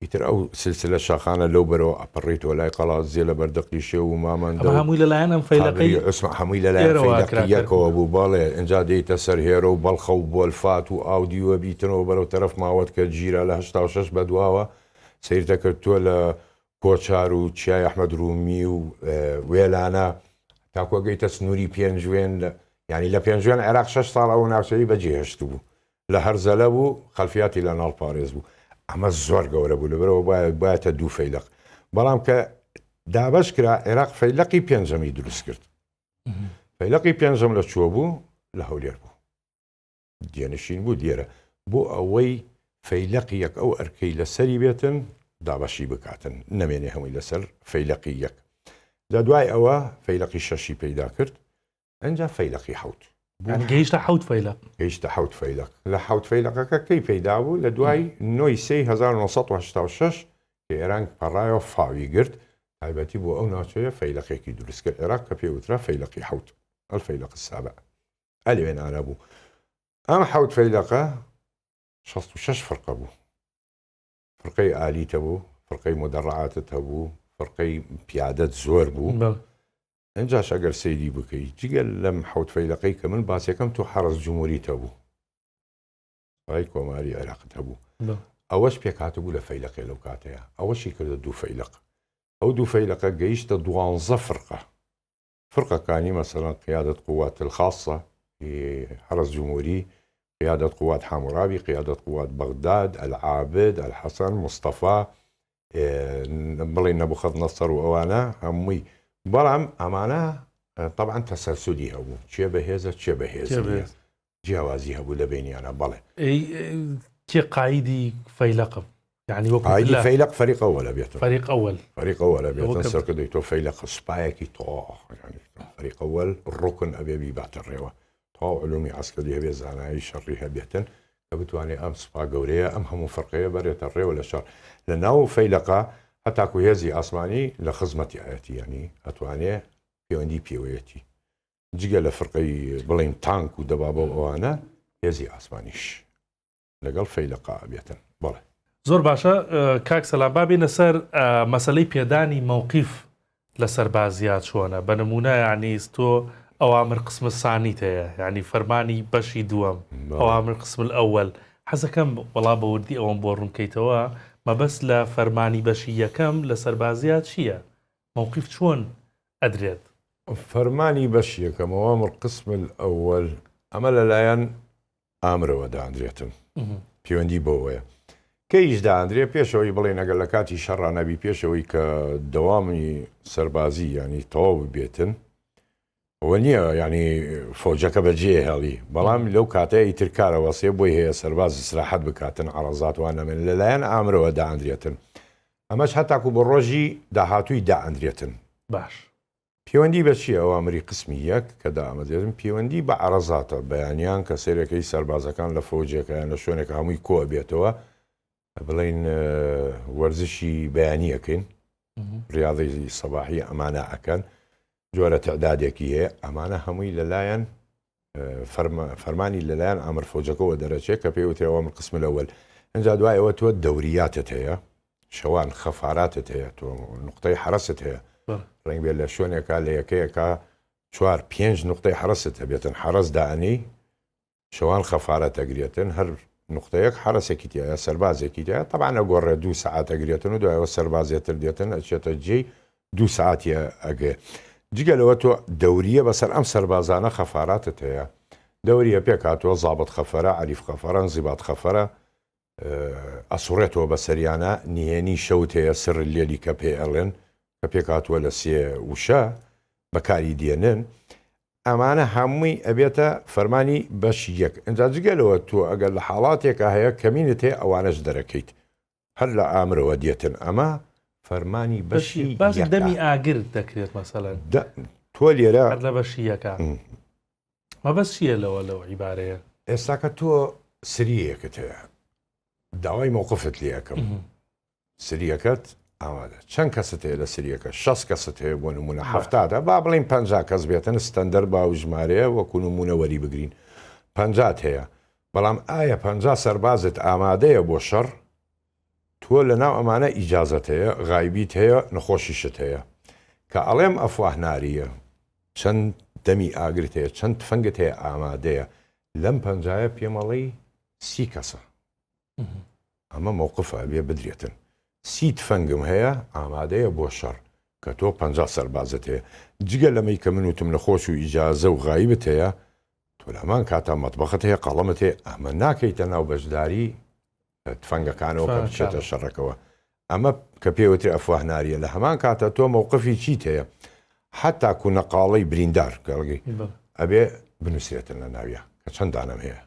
ئیتر ئەو سلسلە شاخانە لەو بەرەوە ئەپەڕێتەوە لای قەڵازیە لە بەردەقیشێ و مامەندە هەمووی لەلایەن ئەم فەیلقەی هەمووی لەلایەن فەیلقی یەکەوە بوو باڵێ ئەنجا دێتە سەر هێرە و بەڵخە و بۆلفات و ئاودیوە بیتنەوە بەرەو تەرەف ماوەت کە جیرە لە 86 بەدواوە سیرتە کردووە لە کۆچار و چیای ئەحمەد ڕوومی و وێلانە تاکوە گەیتە سنووری پێنجوێن ینی لە پێنجوێن عێراق 6 ساڵ ئەو ناوچەی بەجێهێشت بوو لە هەرزەلە بوو خەلفیاتی لە ناڵ پارێز بوو ئەمە زۆر گەورە بوو لەبەرەوە بایەتە 2 فەیلق بەڵام کە دابش کرا عێراق فەیلقی پێنجەمی دروست کرد فەیلقی پێنجەم لە چوە بوو لە هەولێر بوو دیێنشین بوو دیێرە بۆ ئەوەی فەیلقی یەک ئەو ئەرکەی لەسەری بێتن دابەشی بکاتن نەمێنێ هەمووی لەسەر فەیلقی یەک لە دوای ئەوە فەیلقی شەشی پەیدا کرد ئەنجا فەیلقی حوت گەیشتە 7 فەیلق گەیشتە 7 فەیلق لە 7 فەیلقەکە کەی پەیدا بوو لە دوای 1986 کە ئێران پەڕایەوە فاوی گرت تایبەتی بۆ ئەو ناوچەیە فەیلقێکی دروست کرد عێراق کە پێوترا فەیلقی حوت الفەیلق السابع ئەلێوێنانە بوو ئەم 7 فەیلقە 66 فرقە بوو فرقەی ئالیتە بوو فرقەی مدەڕعاتت هەبوو فرقەی پیادەت زۆر بوو ئەنجاش ئەگەر سەیری بکەیت جگەل لەم 7 فەیلقەی کە من باسیەکەم تۆ حەرس جمهوریت هەبوو ڕای کۆماری عێراقت هەبوو ئەوەش پێکاتبوو لە فەیلقێ لەو کاتەیە ئەوەشی کردە 2 فەیلق ئەو 2 فەیلقە گەیشتە 12 فرقە فرقەکانی مەسەڵەن قیادەت قوات الخاصة حرس جمهوری قيادة قوات حمورابي قيادة قوات بغداد العابد الحسن مصطفى بڵێن نەبوخەت نەسەر و ئەوانە هەمووی بەڵام ئەمانە طبعا تەسەلسولی هەبوو چێ بەهێزە چێ بەهێز جیاوازی هەبوو لە بینیانە بەڵێ کێ قایدی فەیلقم يعني قایدی فەیلق فەریق ئەوەلە بێت فەریق ئەوەل بێتن سەرکردەی تۆ فەیلق سوپایەکی تۆ فەریق ئەوەل ڕوکن ئەبێ بیباتە ڕێوە تەواو علومی عەسکەری هەبێ زانایی شەڕی هەبێتن کە بتوانێت ئەم سوپا گەورەیە ئەم هەموو فەرقەیە بەرێتە ڕێوە لە شەڕ لە ناو فەیلقە هەتاکو هێزی ئاسمانی لە خزمەتی ئاەتی ینی ئەتوانێ پەیوەندی پێوەیەتی جگە لە فەرقەی بڵێن تانک و دەبابە ئەوانە هێزی ئاسمانیش لەگەڵ فەیلقە ئەبێتن بەڵێ زۆر باشە کاک سەلام با بێنە سەر مەسەلەی پێدانی مووقیف لە سەربازیات چۆنە بە نمونە یعنی تۆ ئەوامر قسم سانیت هەیە یعنی فەرمانی بەشی دووەم ئەوامر قسم ئەوەل حەزەکەم وەڵا بەوردی ئەوەم بۆ ڕوونکەیتەوە مەبەست لە فەرمانی بەشی یەکەم لە سەربازیات چییە؟ مووقیف چۆن ئەدرێت؟ فەرمانی بەشی یەکەم ئەوامر قسم ئەوەل ئەمە لەلایەن ئامرەوە دانرێتن پەیوەندی بۆەوەیە کەیشدا ئەندرێ پێشەوەی بڵێن ئەگەر لە کاتی شەڕانەبی پێشەوەی کە دەوامی سەربازی ینی تەواو بێتن وە نییە ینی فۆجەکە بەجێ هێڵی بەڵام لەو کاتەیە ئیترکارە وەسێ بۆی هەیە سەربازی سراحەت بکاتن عەرەزاتوانەمێن لەلایەن ئامرەوە دائەندرێتن ئەمەش هەتاکو بۆ ڕۆژی داهاتووی دائەندرێتن باش پەیوەندی بە چیە ئەوامری قسمی یەک کە دامەدێتن پەیوەندی بە عەرەزاتە بەیانیان کە سێرەکەی سەربازەکان لە فۆجێکە یان لە شوێنێک هەمووی کۆ بێتەوە بڵین وەرزشی بەیانیەکەین ڕیاضی سەباحی ئەمانە ئەکەن جۆرە تەعدادێکی هەیە ئەمانە هەمووی لەلایەن فەرمانی لەلایەن ئامر فۆجەکەەوە دەرەچێت کە پێوتەوە من قسم لەوەل ئەجا دوایەوە تۆ دەوریاتت هەیە شەوان خەفاراتت هەیە تۆ نقطەی حرەست هەیە ڕنگ بێت لە شوێنێکا لە یەکەیەکە 4-5 نقطەی حرەست هەبێتن حرەز دائنی شەوان خەفارەت ئەگرێتن هەر نقطەیەک حرەسێکی تایە سەربازێکی تایە طبعا ئەگۆڕێ 2 ساعات ئەگرێتن و دوایەوە سەربازێتر دێتن ئەچێتە جێی 2 ساعتی ئەگێ جگەلەوە تۆ دەوریە بەسەر ئەم سەربازانە خەفاراتت هەیە دەوریە پێکاتوە زابط خەفەرە عریف خەفەرە زیبات خەفەرە ئەسوڕێتەوە بە سەریانە نهێنی شەوت هەیە سر لێلی کە پێ ئەڵێن کە پێکاتوە لە سێ وشە بەکاری دێنن ئەمانە هەمووی ئەبێتە فەرمانی بەشی یەک ئەجا جگەلەوە تۆ ئەگەر لە حاڵاتێکە هەیە کەمینت هەیە ئەوانەش دەرەکەیت هەر لە ئامرەوە دێتن ئەمە فەرمانی بەشی باش دەمی ئاگر دەکرێت مەسەلەن تۆ لێرە لە بەشی یەکە مەبەست چییە لەو عیبارەیە ئێستاکە تۆ سریەکەت هەیە داوای مووقفت لێ یەکەم سریەکەت ئامادە چەند کەست هەیە لە سریەکە 6 کەست هەیە بۆ نمونە هەفتادا با بڵین 50 کەس بێتن ستەندەر باو ژمارەیە وەکو نمونە وەری بگرین 50 هەیە بەڵام ئایا 50 سەربازت ئامادەیە بۆ شەڕ تۆ لە ناو ئەمانە ئیجازەت هەیە غایبیت هەیە نەخۆشیشت هەیە کە ئەڵێم ئەفواهناریە چەند دەمی ئاگرت هەیە چەند تفەنگت هەیە ئامادەیە لەم 50 پێمەڵی 30 کەسە ئەمە مووقفە بێ بدرێتن 30 تفەنگم هەیە ئامادەیە بۆ شەڕ کە تۆ 50 سەربازت هەیە جگە لەمەی کە منوتم نەخۆش و ئیجازە و غایبت هەیە تۆ لەمان کاتە مەتبەخت هەیە قەڵەمت هەیە ئەمە ناکەیتە ناو بەشداری تفەنگەکانەوە کە بچێتە شەڕەکەەوە ئەمە کە پێوتری ئەفواهناریە لە هەمان کاتە تۆ مووقفی چیت هەیە حتا کو نەقاڵەی بریندار گەڵگی ئەبێ بنووسێتن لە ناویە کە چەندانم هەیە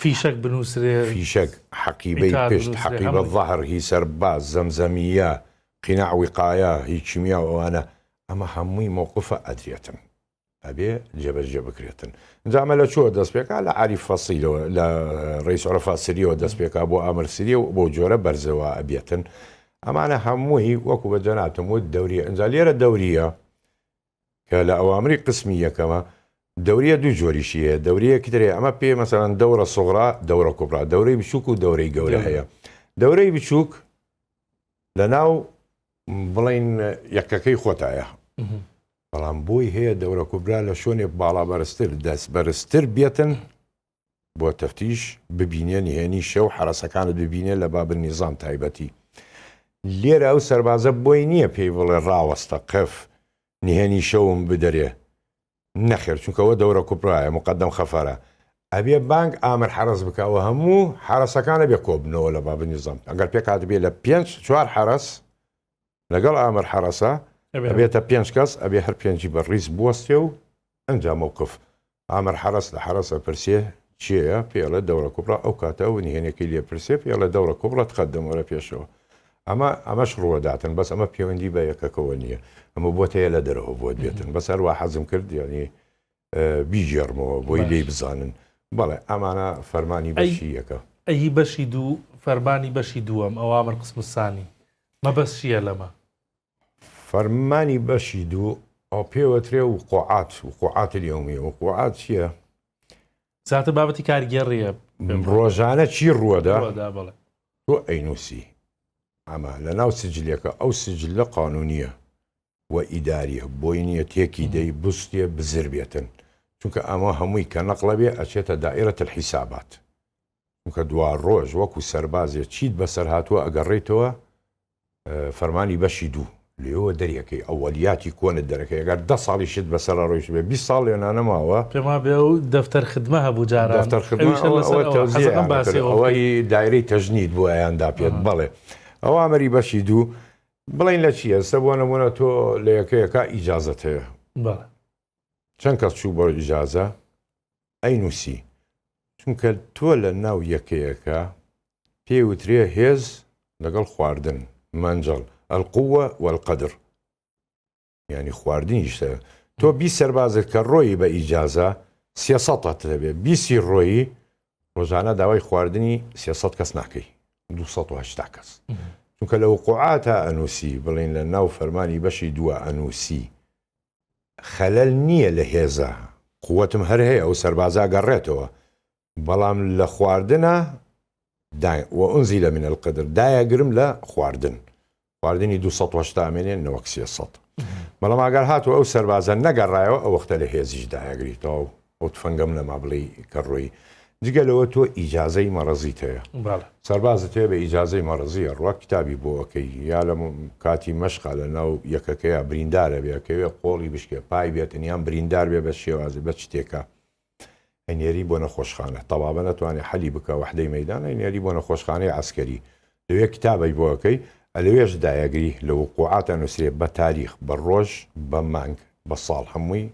فیشک بنووسرێ فیشک حەقیبەی پشت حەقیبە ظاهر هی سەرباز زەمزەمیە قیناع وقایە هی کیمیا و ئەوانە ئەمە هەمووی مووقفە ئەدرێتن ئەبێ جێبەجێ بکرێتن جامە لە چوە دەست پێکا لە عریف فەسیلەوە لە ڕیس عەرەفا سریەوە دەست پێکا بۆ ئامر سریە و بۆ جۆرە بەرزەوە ئەبێتن ئەمانە هەمووی وەکو بە جەناتم وت دەوریە ئەنجا لێرە دەوریە کە لە ئەوامری قسمی یەکەمە دەوریە دوو جۆریشی هەیە دەوریەکی ترێ ئەمە پێ مەسەڵەن دەورە سوغرا دەورە کوبرا دەورەی بچووک و دەورەی گەورە هەیە دەورەی بچووک لە ناو بڵین یەکەکەی خۆتایە بەڵام بۆی هەیە دەورە کوبرا لە شوێنێ باڵا بەرزتر دەست بەرزتر بێتن بۆ تەفتیش ببینێ نهێنی شەو حرەسەکانت ببینێ لە باب نیزام تایبەتی لێرە ئەو سەربازە بۆی نییە پێی بڵێ ڕاوەستە قف نهێنی شەوم بدەرێ نەخێر چونکەوە دەورە کوپرایە مقدم خەفەرە ئەبێ بانک ئامر حرەس بکەوە هەموو حرەسەکانە بێ کۆبنەوە لە باب نیزام ئەگەر پێکات بێ لە 5-4 حرەس لەگەڵ ئامر حرەسە ئەبێتە 5 کەس ئەبێ هەر پێنجی بەڕیز بوەستێ و ئەنجام مووقف ئامر حرەس لە حرەسە پرسێ چییە پێڵە دەورە کوبرا ئەو کاتە و نهێنێکی لێ پرسێ پێڵە دەورە کوبرا تقدمەوە پێشەوە ئەمەش ڕوەداتن بەس ئەمە پەیوەندی بە یەکەکەوە نییە ئەمە بۆ هەیە لە دەرەوە بۆ بێتن بەس هەروە حەزم کرد ینی بیجێڕمەوە بۆی لێی بزانن بەڵێ ئەمانە فەرمانی بەشی یەکە ئەی بەشی دوو فەرمانی بەشی دووەم ئەوامر قسم سانی مەبەست چییە لەمە فەرمانی بەشی دوو ئەو پێوەترێ و قوعاتی یومی و قوعات چییە زیاتر بابەتی کارگەڕیە ڕۆژانە چی ڕووەدا بڵێ تۆ ئەینوسی ئەمە لە ناو سجلێکە ئەو سجلە قانونیە و ئیداریە بۆی نییە تێکی دەی بستێ بزر بێتن چونکە ئەمە هەمووی کە نەقڵە بێ ئەچێتە دائیرەت الحیسابات چونکە دوا ڕۆژ وەکو سەربازێ چیت بەسەر هاتووە ئەگەڕێیتەوە فەرمانی بەشی دوو لێەوە دەریەکەی ئەوەلیاتی کۆنت دەرەکەی ئەگەر 10 ساڵی شت بەسەر ڕۆیشت بێ 20 ساڵ لێنانەماوە پێما بێ و دەفتەر خدمە هەبوو جاران دەفتەر ئەوەی دایرەی تەژنید بۆ ئەیاندا پێت بەڵێ ئەوە ئەمەری بەشی دوو بڵین لە چیە ئێستا بۆ نمونە تۆ لە یەکەیەکە ئیجازەت هەیە چەند کەس چوو بۆ ئیجازە ئەینووسی چونکە تۆ لە ناو یەکەیەکە پێوترێ هێز لەگەڵ خواردن مەنجەڵ القوة والقدر يعني خواردنی شتە تۆ 20 سەربازت کە ڕۆیی بە ئیجازە 300 دەبێت 20 ڕۆیی ڕۆژانە داوای خواردنی 300 کەس ناکەی 280 کەس چونکە لە وقوعاتە ئەنووسی بڵین لە ناو فەرمانی بەشی دووە ئەنووسی خەلەل نییە لە هێزە قووەتم هەر هەیە ئەو سەربازا گەڕێتەوە بەڵام لە خواردنە وأنزل من القدر دایەگرم لە خواردنی 280 مێنێن نەوەک 300 بەڵام ئەگەر هاتووە ئەو سەربازە نەگەڕایەوە ئەو وەختە لە هێزیش دایەگریتەوە ئەو تفەنگەم نەما بڵێ کە ڕۆی جگەلەوە تۆ ئیجازەی مەڕەزیت هەیە سەربازت هەیە بە ئیجازەی مەڕەزیە ڕوا کتابی بۆەکەی یا لە کاتی مەشقا لە ناو یەکەکەیە بریندارە بێکەوێ قۆڵی بشکێ پای بێتن یان بریندار بێ بە شێوازی بە شتێکە ئەنێری بۆ نەخۆشخانە تەواوە نەتوانێت حەلی بکە وحدەی مەیدانە ئەنێری بۆ نەخۆشخانەی عسکەری لەوێ کتابی بۆەکەی ئەلەوێش دایەگری لە وقوعاتە نووسێت بە تاریخ بە ڕۆژ بە مانگ بە ساڵ هەمووی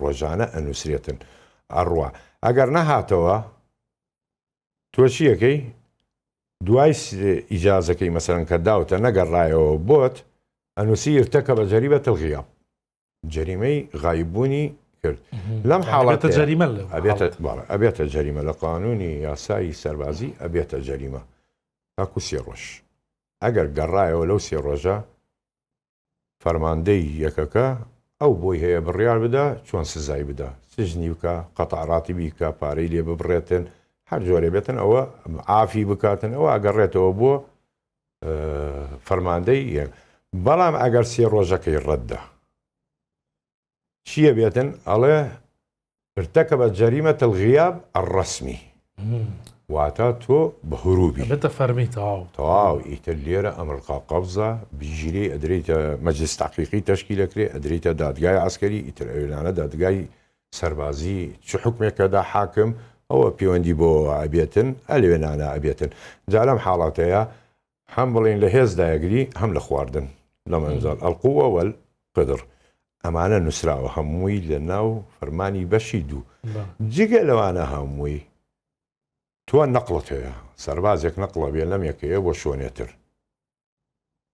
ڕۆژانە ئەنووسێتن ئەڕوا ئەگەر نەهاتەوە تۆ چیەکەی دوای ئیجازەکەی مەسەرەن کە داوتە نەگەڕایەوە بۆت ئەنووسی ارتەکە بە جەریمەت الغیاب جەریمەی غایبوونی کرد لەم حاڵەتە جەریمە ئەبێتە جەریمە لە قانونی یاسایی سەربازی ئەبێتە جەریمە تاکو 3 ڕۆژ ئەگەر گەڕایەوە لەو 3 ڕۆژە فەرماندەی یەکەکە ئەو بۆی هەیە بڕیار بدە چۆن سزای بدە سژنی بکە قەتەعڕاتی بیکە پارەی لێ ببڕێتن هەر جۆرێ بێتن ئەوە ئافی بکاتن ئەوە ئەگەڕێتەوە بۆ فەرماندەی بەڵام ئەگەر 3 ڕۆژەکەی ڕەتدە چییە بێتن ئەڵێ ارتەکەبە جەریمەت الغیاب الرەسمی واتە تۆ بە هەروبی بێتە فەرمی تەواو ئیتر لێرە ئەمریکا قەبزە بیژیری ئەدرێتە مەجلس تحقیقی تەشکیلەکرێ ئەدرێتە دادگای عسکەری ئیتر ئەوێنانە دادگای سەربازی چ حکمێکەدا حاکم ئەوە پەیوەندی بۆ ئەبێتن ئەلێوێنانە ئەبێتن جا لەم حاڵاتەیە هەم بڵێن لە هێزدایەگری هەم لە خواردن لە مەنزال القوة والقدر ئەمانە نووسراوە هەمووی لە ناو فەرمانی بەشی دوو جگە لەوانە هەمووی تۆ نەقڵت هەیە سەربازێک نەقڵە بێ لەم یەکەیە بۆ شوێنێتر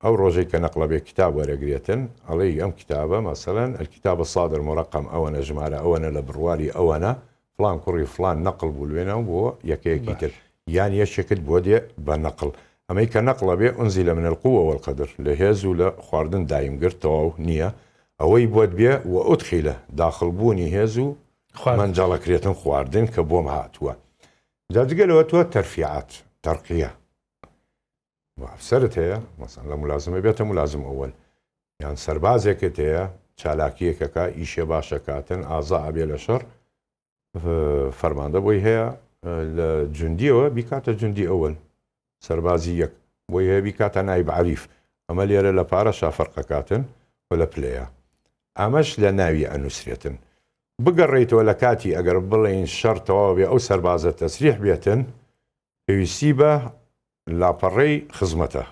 ئەو ڕۆژەی کە نەقڵە بێ کتاب وەرەگرێتن ئەڵێ ئەم کتابە مەسەلەن الکتاب الصادر مرقم ئەوەنە ژمارە ئەوەنە لە بڕواری ئەوەنە فلان کوڕی فلان نەقڵ بوو لێنە بۆ یەکەیەکی تر یان یەشێکت بۆ دێ بە نەقڵ ئەمەی کە نەقڵە بێ ئونزیلە من القوة والقدر لە هێز و لە خواردن دایمگرتەوە نییە ئەوەی بۆت بێ و ئوتخیلە داخڵبوونی هێز و مەنجاڵەکرێتن خواردن کە بۆم هاتووە جاجگەلەوە تۆ تەرفیعات تەرقیە ئەفسەرت هەیە مەسەن لە ملازمە بێتە ملازم ئەوەل یان سەربازێکت هەیە چالاکیەکەکە ئیشێ باشەکاتن ئازا ئەبێ لە شەڕ فەرماندە بۆی هەیە لە جوندیەوە بیکاتە جوندی ئەوەل سەربازی یەک بۆی هەیە بیکاتە نایب عەریف ئەمە لێرە لە پارەشا فەرقەکاتن و لە پلەیە ئەمەش لە ناوی ئەنووسرێتن بگەڕێیتەوە لە کاتی ئەگەر بڵێن شەڕ تەواو بێ ئەو سەربازە تەسریح بێتن پێویستی بە لاپەڕەی خزمەتە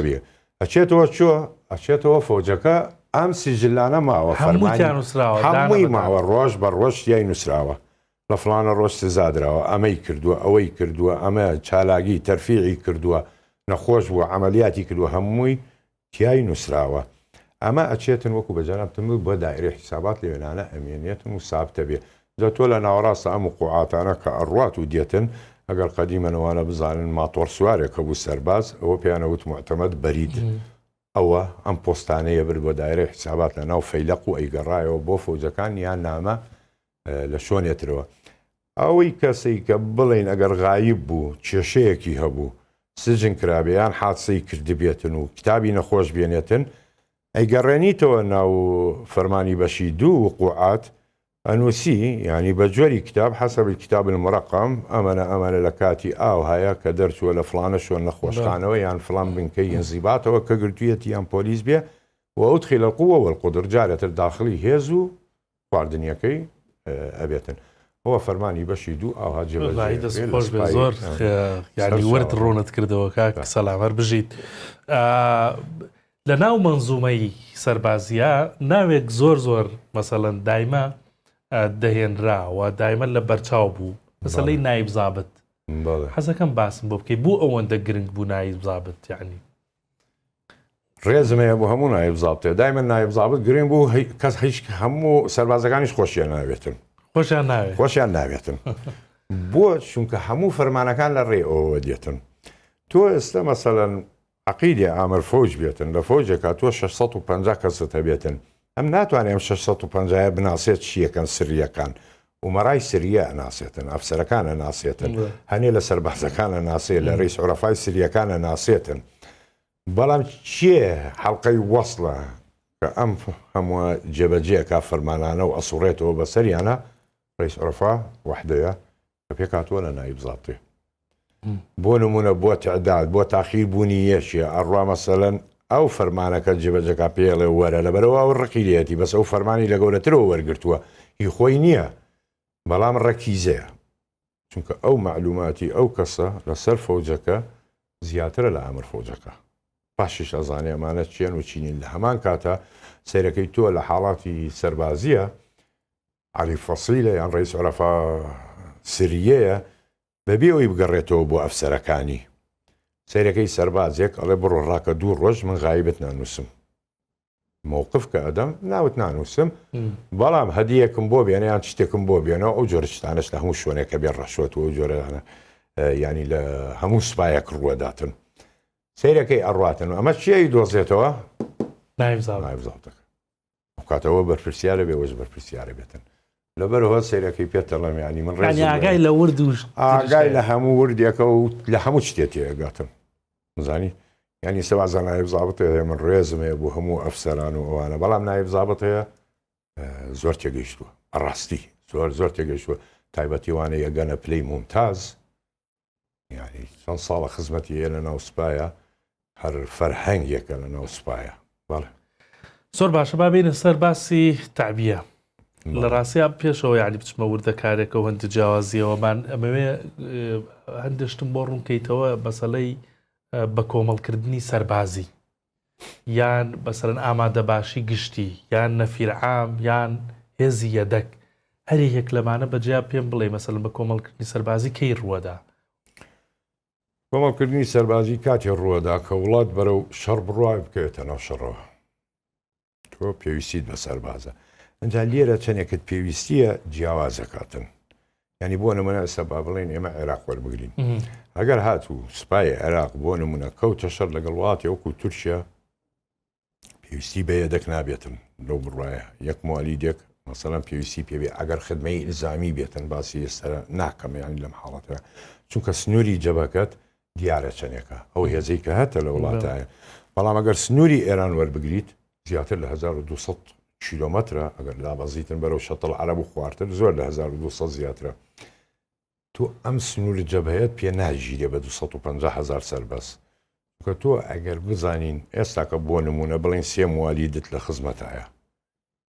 بێ ئەچێتەوە چۆ ئەچێتەوە فۆجەکە ئەم سیجلانە ماوە هەمووی ماوە ڕۆژ بە ڕۆژ یای نووسراوە لە فلانە ڕۆژ سزادراوە ئەمەی کردووە ئەوەی کردووە ئەمە چالاگی تەرفیعی کردووە نەخۆش بووە عملیاتی کردووە هەمووی تیای نووسراوە ئەمە ئەچێتن وەکو بەجانابتم بۆ دایرە حیسابات لێوێنانە ئەمێنێتن و سابتە بێ جا تۆ لە ناوەڕاستە ئەم وقوعاتانە کە ئەڕوات و دێتن ئەگەر قەدیمەنەوانە بزانن ماتۆر سوارێکە بوو سەرباز ئەوە پێیانەوت معتەمەد بەرید ئەوە ئەم پۆستانەیە برد بۆ دایرە حیسابات لە ناو فەیلق و ئەیگەڕایەوە بۆ فەوجەکان یان نامە لە شوێنێترەوە ئەوەی کەسەی کە بڵێن ئەگەر غایب بوو کێشەیەکی هەبوو سجن کرابیان حادسەی کردی بێتن و کتابی نەخۆش بێنێتن ئەیگەڕێنیتەوە ناو فەرمانی بەشی دوو وقوعات أنوسي يعني بجوري كتاب حسب الكتاب المرقم أمانة لكاتي هيا كدرت ولا فلانش ولا نخوش خانوي يعني فلان بن كي انضباط وكقرتية يعني بوليس بيه وأدخل القوة والقدر جالت الداخلي هيزو باردنيا كي أبيتن هو فرماني باش يدو هاجي والله دەست خۆش بێ زۆر یعنی ورد ڕوونت کردەوە کاک سەلام هەر بژیت لە ناو منزومەی سەربازیە ناوێک زۆر مەسەڵەن دایمە دەهێنراوە دایمە لە بەرچاو بوو مەسەلەی نایب زابط حەزەکەم باسم بۆ بکەی بوو ئەوەندە گرنگ بوو نایب زابط یعنی ڕێزمەیە بۆ هەموو نایب زابطێ دایمە نایب زابط گرنگ بوو کەس هیچ هەموو سەربازەکانیش خۆشیان ناوێتن خۆشیان ناوێتن بۆ چونکە هەموو فەرمانەکان لە ڕێ ئەوە دێتن تۆ ئێستا مەسەڵەن عقیدی ئامر فۆج بێتن لە فۆجێکا تۆ 650 کەست هەبێتن ئەم ناتوانێت 650 بناسێت چیەکەن سریەکان ومەڕای سریە ناسێتن ئەفسەرەکانە ناسێتن هەنێ لە سەربازەکانە ناسێت لە ڕێی عورەفای سریەکانە ناسێتن بەڵام چیە حەڵقەی وەسڵە کە ئەم هەموو جێبەجێکا فەرمانانە و ئەسوڕێتەوە بەسەریانە ڕێی عورەفا وەحدەیە کە پێکاتوە لە نایب زابطێ بۆ نمونە بۆ تعداد بۆ تاخیر بوونی یەشیە ئەڕوا مەسەلەن ئەو فەرمانەکە جێبەجەکە پێڵێ وەرە لەبەرەوە ئەو ڕقیلێتی بەس ئەو فەرمانی لە گەورەترەوە وەرگرتووە هی خۆی نییە بەڵام ڕەکیزەیە چونکە ئەو معلوماتی ئەو کەسە لەسەر فەوجەکە زیاترە لە ئامر فەوجەکە پاشیش ئەزانێ ئەمانە چێن و چینین لە هەمان کاتە سەیرەکەی تۆ لە حاڵاتی سەربازیە عەلی فەسیلە یان ڕئیس عورەفا سریەیە بەبێ ئەوی بگەڕێتەوە بۆ ئەفسەرەکانی سەیرەکەی سەربازێک ئەڵێ بڕۆ ڕاکە 2 ڕۆژ من غایبت نانووسم مووقف کە ئەدەم ناوت نانووسم بەڵام هەدیەکم بۆ بێنە یان شتێکم بۆ بێنەوە ئەو جۆرە شتانەش لە هەموو شوێنێکە بێ ڕەشوت و ئەو جۆرەدانە ینی لە هەموو سوپایەک ڕوەداتن سەیرەکەی ئەڕاتن و ئەمە چیایی دۆزێتەوە نایب زابطەکە کاتەوە بەرپرسیارە بێ وەش بەرپرسیارە بێتن لەبەرەوە سەیرەکەی پێتەڵەم ینی من ئاگای لە ورد و ئاگای لە هەموو وردێکە و لە هەموو شتێتێگاتم زانی ینی سەوازان نایب زابط هەیە من ڕێزم هەیە بۆ هەموو ئەفسەران و ئەوانە بەڵام نایب زابط هەیە زۆر تێگەیشتووە ڕاستی زۆر تێگەیشتووە تایبەتی وانە یەگەنە پلەی ممتاز ینی چەند ساڵە خزمەتی هەیە لە ناو سوپایە هەر فەرهەنگێکە لە ناو سوپایە بەڵێ زۆر باشە با بینە سەر باسی تعبیە لە ڕاستیان پێشەوە یعنی بچمە وردەکارێکە و هەندە جیاوازیەوەمان ئەمەوێ هەندشتم بۆ ڕوونکەیتەوە مەسەلەی بە کۆمەڵکردنی سەربازی یان بەسەرەن ئامادە باشی گشتی یان نەفیرعام یان هێزی یەدەک هەرێک لەمانە بەجیا پێم بڵێ مەسەلەن بە کۆمەڵکردنی سەربازی کەی ڕووەدا کۆمەڵکردنی سەربازی کاتی ڕووەدا کە وڵات بەرەو شەڕ بڕوای بکەوێتە ناو شەڕەوە تۆ پێویستیت بە سەربازە ئەجا لێرە چەندێکت پێویستیە جیاوازەکاتن ینی بۆ نمونە ئێستا با بڵێن ئێمە عێراق وەربگرین ئەگەر هاتوو سوپای عێراق بۆ نمونە کەوتە شەڕ لەگەڵ وڵاتی وەکو تورکیا پێویستی بە یەدەک نابێتن لەو بڕایە یەک موالیدێک مەسەڵەن پێویستی پێبێ ئەگەر خدمەی ئیلزامی بێتن باسی ئێستا ناکەم ینی لەم حاڵەتە چونکە سنووری جەبەکەت دیارە چەندێکە ئەو هێزەی کە هەتە لە وڵاتایە بەڵام ئەگەر سنووری ئێران وەربگریت زیاتر لە 1200 کیلۆمەترە ئەگەر لابەزیتن بەرەو شەتڵ عەرەب و خوارتر زۆر لە 1200 زیاترە تۆ ئەم سنووری جەبهەیەت پێ ناژیرێ بە 250,000 سەربەس کە تۆ ئەگەر بزانین ئێستاکە بۆ نمونە بڵین 3 موالیدت لە خزمەتایە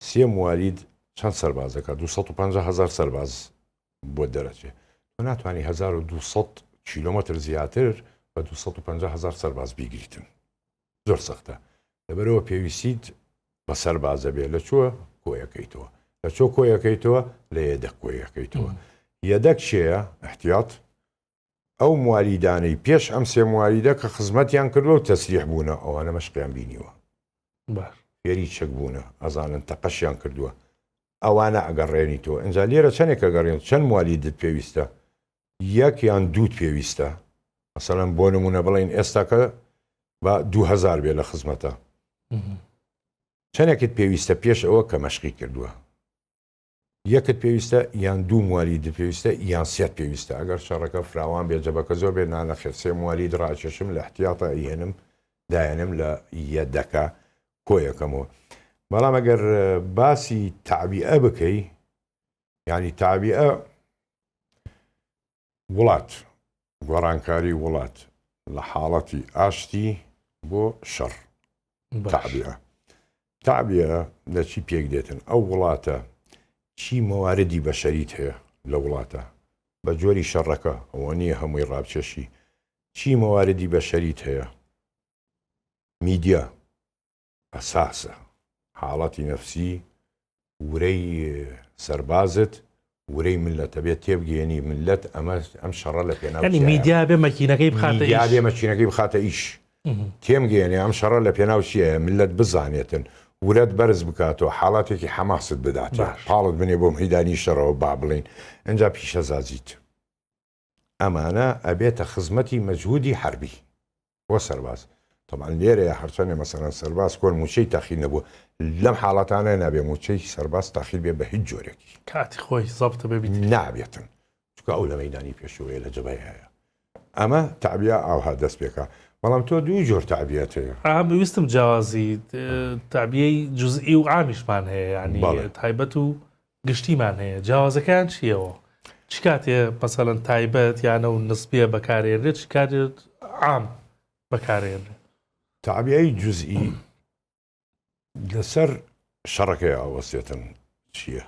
3 موالید چەند سەربازەکە 250,000 سەرباز بۆ دەرەچێ تۆ ناتوانانی 1200 کیلۆمەتر زیاتر بە 250,000 سەرباز بیگریتن زۆر سەختە لەبەرەوە پێویستیت بە سەربازە بێ لە چووە کۆیەکەیتەوە لە چۆ کۆیەکەیتەوە لە یەدەک کۆیەکەیتەوە یەدەک شەیە احتیاط ئەو موالیدانەی پێش ئەم 3 موالیدە کە خزمەتیان کردووە و تەسریح بوونە ئەوانە مەشقیان بینیوە فێری چەک بوونە ئەزانن تەقەشیان کردووە ئەوانە ئەگەڕێنیتەوە ئەنجا لێرە چەندێکە گەڕێن چەند موالیدت پێویستە یەک یان دووت پێویستە مەسەڵەن بۆ نمونە بڵین ئێستاکە بە 2000 بێ لە خزمەتە چەندێکت پێویستە پێش ئەوە کە مەشقی کردووە یەکت پێویستە یان 2 موالید پێویستە یان 3 پێویستە ئەگەر شەڕەکە فراوان بێ جەبەکە زۆر بێ نانەخێت 3 موالید ڕاکێشم لە احتیاطە ئێنم دایەنم لە یەدەکە کۆیەکەمەوە بەڵام ئەگەر باسی تعبیئە بکەی یعنی تابیە وڵات گۆڕانکاری وڵات لە حاڵەتی ئاشتی بۆ شەڕ تابیە لە چی پێک دێتن ئەو وڵاتە چی مەواردی بەشەریت هەیە لە وڵاتە بە جۆری شەڕەکە ئەوە نییە هەمووی ڕابچێشی چی مەواردی بەشەریت هەیە میدیا ئەساسە حاڵەتی نەفسی ورەی سەربازت ورەی ملەتە بێت تێبگەێنی ملت ئەم شەڕە لە پێناو میدیا بێ مەکینەکەی بێ مەچینەکەی بخاتە ئیش تێمگەێنێ ئەم شەڕە لە پێناو چیە ملت بزانێتن ورەت بەرز بکاتەوە حاڵاتێکی حەماست بدات پاڵت بنێ بۆ مەیدانی شەڕەوە با بڵین ئەجا پیشە زازیت ئەمانە ئەبێتە خزمەتی مەجهودی حربی بۆ سەرباز طبعا لێرەیە هەرچەنێ مەسەرەن سەرباز کۆن موچەی تاخیر نەبوو لەم حاڵاتانە نابێ موچەی سەرباز تاخیر بێ بە هیچ جۆرێکی کاتی خۆی زەبتە ببیت نابێتن چکە ئەو لە مەیدانی پێشوەیە لە جەبای هەیە ئەمە تابیا ئاوها دەست پێکە بەڵام تۆ دوو جۆر تابیەت هەیە ویستم جیاوازی تابیەی جزئی و عامیشمان هەیە ینی تایبەت و گشتیمان هەیە جیاوازەکان چیەوە چ کاتێ مەسەڵەن تایبەت یانە و نسبیە بەکارێنرێت چ کاتێت عام بەکارێنرێت تابیایی جزئی لەسەر شەڕەکەی ئاوەسێتن چییە؟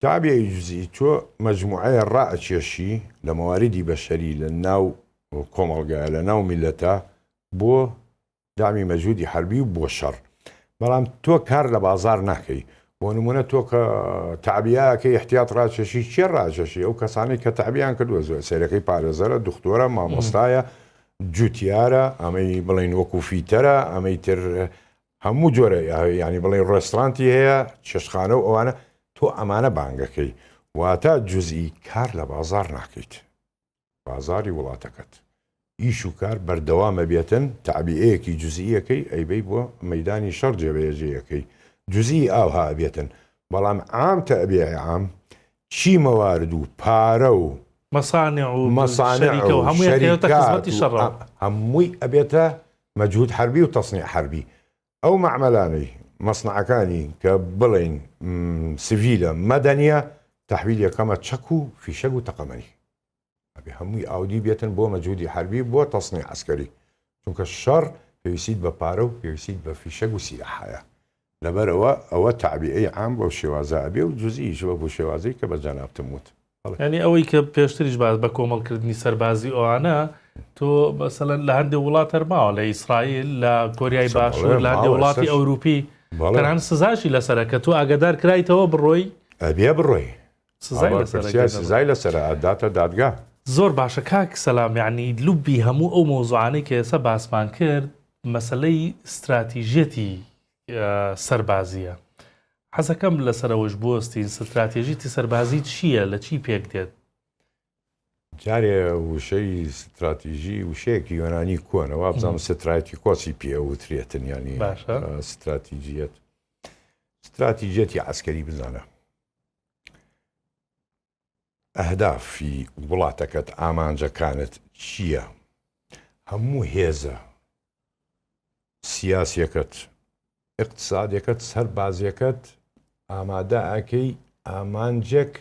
تابیایی جزئی تۆ مەجموعەیە ڕائەکێشی لە مەواردی بەشەری لە ناو کۆمەڵگایە لە ناو میلەتە بۆ دامی مەجهودی حربی و بۆ شەڕ بەڵام تۆ کار لە بازار ناکەی بۆ نمونە تۆ کە تابیایەکەی احتیاط ڕاکێشی چێ ڕاکێشی ئەو کەسانی کە تابیان کردووە زۆر سەرەکەی پارێزەرە دکتۆرە مامۆستایە جوتیارە ئەمەی بڵین وەکو فیتەرە ئەمەی تر هەموو جۆرە ینی بڵین ڕێستورانتی هەیە چێشخانە و ئەوانە تۆ ئەمانە بانگەکەی واتە جزئی کار لە بازار ناکەیت بازاری وڵاتەکەت ئیش و کار بەردەوامە بێتن تابیەیەکی جزئیەکەی ئەیبەی بۆ مەیدانی شەڕ جێبەجێیەکەی جزئی ئاوها ئەبێتن بەڵام عام تەبیع عام چی مەوارد و پارە و مەسانع و هەمووی ئەبێتە مەجهود حربی و تەصنیع حربی ئەو معمەلانەی مەصنعەکانی کە بڵین سڤیلە مەدەنیە تەحویل یەکەمە چەک و فیشەک و تەقەمەنی ئەبێ هەمووی ئاودی بێتن بۆ مەجهودی حربی بۆ تەصنیع عەسکەری چونکە شەڕ پێویستیت بە پارە و پێویستیت بە فیشەک و سیلاحایە لەبەرەوە ئەوە تابیعی عام بەو شێوازە ئەبێ و جزئیش بە بۆ شێوازەی کە بە جەنابتم وت ینی ئەوەی کە پێشتریش باز بە کۆمەڵکردنی سەربازی ئەوانە تۆ مەسەڵەن لە هەندێک وڵات هەرماوە لە ئیسرائیل لە کۆریای باشوور لە هەندێک وڵاتی ئەوروپی تەنانەت سزاشی لەسەرە کە تۆ ئاگادار کرایتەوە بڕۆی ئەبێ بڕۆی سزای لەسەرە ئەداتە دادگا زۆر باشە کاک سەلام یعنی لوبی هەموو ئەو مۆزوعانەی کە ئێستا باسمان کرد مەسەلەی استراتیژێتی سەربازیە حەزەکەم لەسەرەوەش بۆستی استراتێژیتی سەربازی چییە لە چی پێک دێت جارێ وشەی استراتیژی وشەیەکی یۆنانی کۆنەوە بزانم سترایەتی کۆچی پێوترێتن ینی استراتیژێتی عەسکەری بزانە ئەهدافی وڵاتەکەت ئامانجەکانت چییە هەموو هێزە سیاسیەکەت اقتصادیەکەت سەربازیەکەت ئامادە ئاکەی ئامانجێک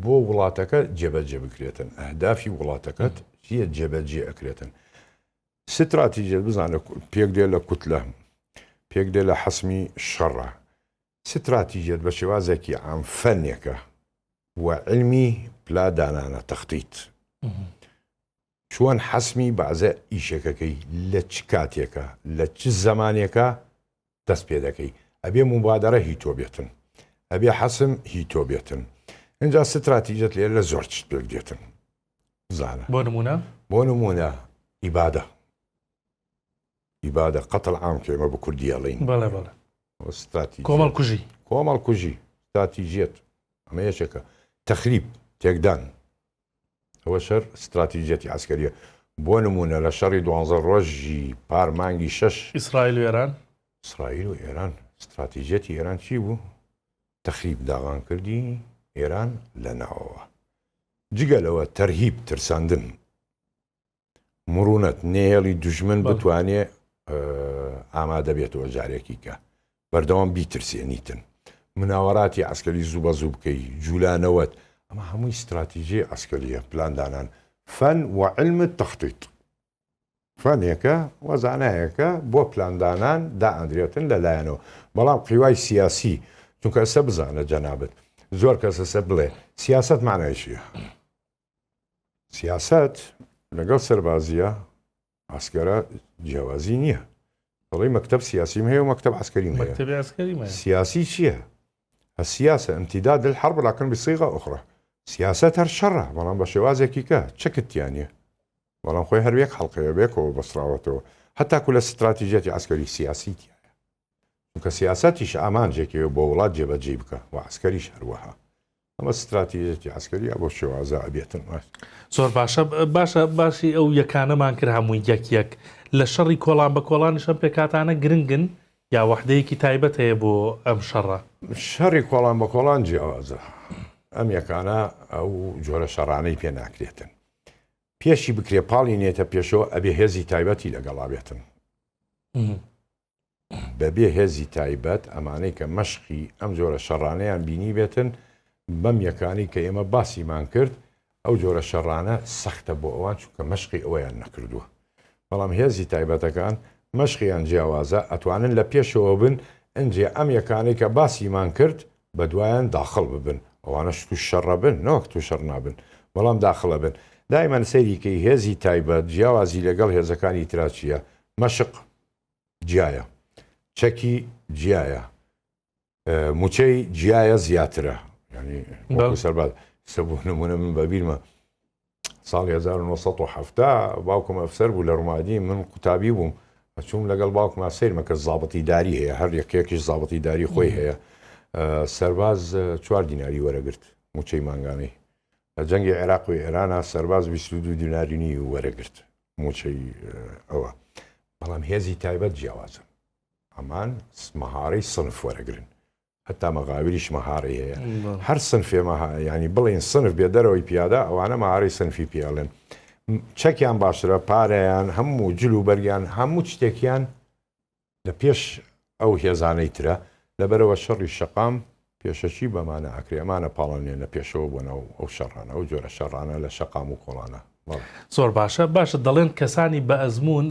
بۆ وڵاتەکە جێبەجێ بکرێتن ئەهدافی وڵاتەکەت چیە جێبەجێ ئەکرێتن ستراتیژیت بزانە پێک دێ لە کوتلە پێک دێ لە حەسمی شەڕە ستراتیژیت بە شێوازێکی عام فەنێکە و علمی پلادانانە تەختیت چۆن حەسمی بازە ئیشەکەکەی لە چ کاتێکە لە چ زەمانێکە دەست پێ دەکەی ئەبێ مبادرە هی تۆ بێتن ئەبێ حەسم هی تۆ بێتن اینجا ستراتیژیت لێ لە زۆر چ پێک دێتن بزانە بۆ نمونە ئیبادە قەتڵ عام کێمە بە کوردی ئەڵین کۆمەڵ کوژی استراتیژیت ئەمە یەکێکە تەخریب تێکدان ئەوە شەر استراتیژیەتی عەسکەریە بۆ نمونە لە شەڕی 12 ڕۆژی پارمانگی 6 ئیسرائیل و ئێران ئیسرائیل و ئێران استراتیژیەتی ئێران چی بوو تەخریب داغانکردی ئێران لە ناوەوە جگەلەوە تەرهیب ترساندن مڕونەت نێڵی دوژمن بتوانێ ئامادە بێتەوە جارێکی کە بەردەوام بیترسێنیتن مناوەڕاتی عسکەری زوو بە زوو بکەی جوولانەوەت ئەمە هەمووی استراتیژی عسکەریە پلاندانان فەن وعلم تەخطیط فەنێکە وەزانایەکە بۆ پلاندانان دائەندرێتن لەلایەنەوە بەڵام قیوای سیاسی چونکە ئەسە بزانە جەنابەت زۆر کەس ئەسە بڵێ سیاست معنای چییە؟ سیاست لەگەڵ سەربازیە عسکەرە جیاوازی نییە دەڵی مەکتەب سیاسیم هەیە و مەکتەب عسکەریم هەیە سیاسی چییە؟ السياسة امتداد للحرب لكن بصيغة أخرى سياسة هر شرع بلان بشوازك كا شكت يعني بلان خوي هر بيك حلقة بيك وبصراوته حتى كل استراتيجية عسكري سياسية كسياساتش أمان جيكي وبولاد جيب جيبك وعسكريش هروها أما استراتيجية عسكرية أبو شوازة أبيتن زۆر باشی ئەو یەکانەمان کرد هەمووی یەک لە شەڕی کۆڵان بە کۆڵانیشان پێکاتانە گرنگن یا وەحدەیەکی تایبەت هەیە بۆ ئەم شەڕە شەڕی کۆڵان بە کۆڵان جیاوازە ئەم یەکانە ئەو جۆرە شەڕانەی پێ ناکرێتن پێشی بکرێ پاڵی نێتە پێشەوە ئەبێ هێزی تایبەتی لەگەڵا بێتن بەبێ هێزی تایبەت ئەمانەی کە مەشقی ئەم جۆرە شەڕانەیان بینی بێتن بەم یەکانی کە ئێمە باسیمان کرد ئەو جۆرە شەڕانە سەختە بۆ ئەوان چونکە مەشقی ئەویان نەکردووە بەڵام هێزی تایبەتەکان مەشقیان جیاوازە ئەتوانن لە پێشەوە بن ئەنجێ ئەم یەکانەی کە باسیمان کرد بە دوایان داخڵ ببن ئەوانەش تو شەڕە بن نەوەک تو شەڕ نابن بەڵام داخڵە بن دایمان سەیریکەی هێزی تایبەت جیاوازی لەگەڵ هێزەکانی تراچیە مەشق جیایە چەکی جیایە موچەی جیایە زیاترە ینی سەرباز سەبوو نمونە من بەبیرمە ساڵی 1970 باوکم ئەفسەر بوو لە ڕوومادی من قوتابی بووم چوم لەگەڵ باوکما سیرمە کە زابەتی داری هەیە هەر یەکێکیش زابەتی داری خۆی هەیە سەرباز 4 دیناری وەرەگرت موچەی مانگانەی لە جەنگی عێراق و ئێرانە سەرباز 22 دینارینی وەرەگرت موچەی ئەوە بەڵام هێزی تایبەت جیاوازن ئەمان مەهارەی سنف وەرەگرن هەتا مەغاوریش مەهارەی هەیە هەر سنفێ ینی بڵێن سنف بێ دەرەوەی پیادا ئەوانە مەهارەی سنفی پیاڵێن چەکیان باشترە پارەیان هەموو جل و بەرگیان هەموو شتێکیان لە پێش ئەو هێزانەی ترە لەبەرەوە شەڕی شەقام پێشەچی بەمانە ئەکرێ ئەمانە پاڵەنێن لە پێشەوە بۆنەوە ئەو شەڕانە ئەو جۆرە شەڕانە لە شەقام و کۆڵانە زۆر باشە دەڵێن کەسانی بە ئەزمون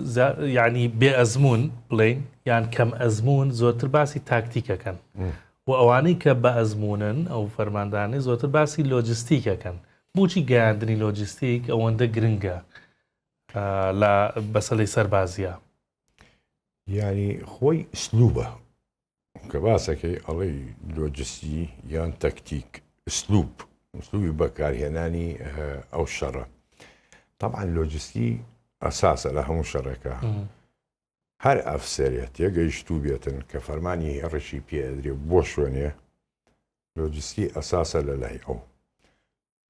ینی بێ ئەزمون بڵێن یان کەم ئەزمون زۆرتر باسی تاکتیکەکەن و ئەوانەی کە بە ئەزمونن ئەو فەرماندانی زۆرتر باسی لۆجستیکەکەن بۆچی گەیاندنی لۆجستیک ئەوەندە گرنگە لە بەسەڵی سەربازیە ینی خۆی ئسلوبە کە باسەکەی ئەڵێ لۆجستی یان تەکتیک ئسلوبی بەکارهێنانی ئەو شەڕە طبعا لۆجستی ئەساسە لە هەموو شەڕێکە هەر ئەفسەرێت یەگەیشتوو بێتن کە فەرمانی هێڕشی پێدرێ بۆ شوێنێ لۆجستی ئەساسە لە لای ئەو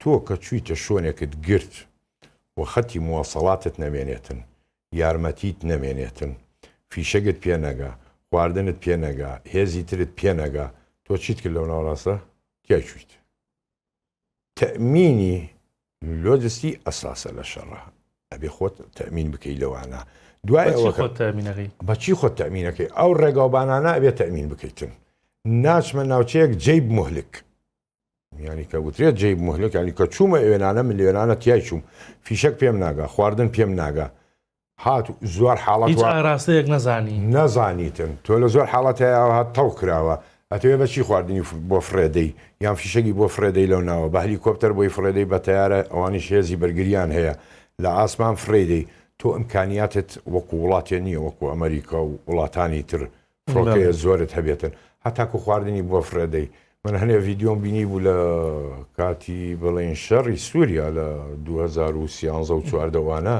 تۆ کە چوویتە شوێنێکت گرت و خەتی مواصلاتت نەمێنێتن یارمەتیت نەمێنێتن فیشەگت پێ نەگا خواردنت پێ نەگا هێزی ترت پێ نەگا تۆ چیت کرد لەو ناوەڕاستە تیا چویت تەمینی لۆجستی ئەساسە لە شەڕە ئەبێ خۆت تەمین بکەی لەوانە دوای بەچی خۆت تەمینەکەی ئەو ڕێگاوبانانە ئەبێت تەمین بکەیتن ناچمە ناوچەیەک جەیب مهلک ینی کە وترێت جەیب مهلک ینی کە چوومە ئێوێنانە ملیێنانە تیای چووم فیشەک پێم ناگا خواردن پێم ناگا هات زۆر حاڵەت ڕاستەیەک نەزانیتن تۆ لە زۆر حاڵەت هات تەو کراوە ئەتەوێ بەچی خواردنی بۆ فرێدەی یان فیشەکی بۆ فرێدەی لەو ناوە بە هەلیکۆپتەر بۆی فرێدەی بە تەیارە ئەوانیش هێزی بەرگریان هەیە لە ئاسمان فرێدەی تۆ ئیمکانیاتت وەکو وڵاتێ نییە وەکو ئەمریکا و وڵاتانی تر فڕۆکەیە زۆرت هەبێتن هەتاکو خواردنی بۆ فرێدەی من هەنێ ڤیددیۆم بینی بوو لە کاتی بڵێن شەڕی سووریا لە 2013 و 14وانە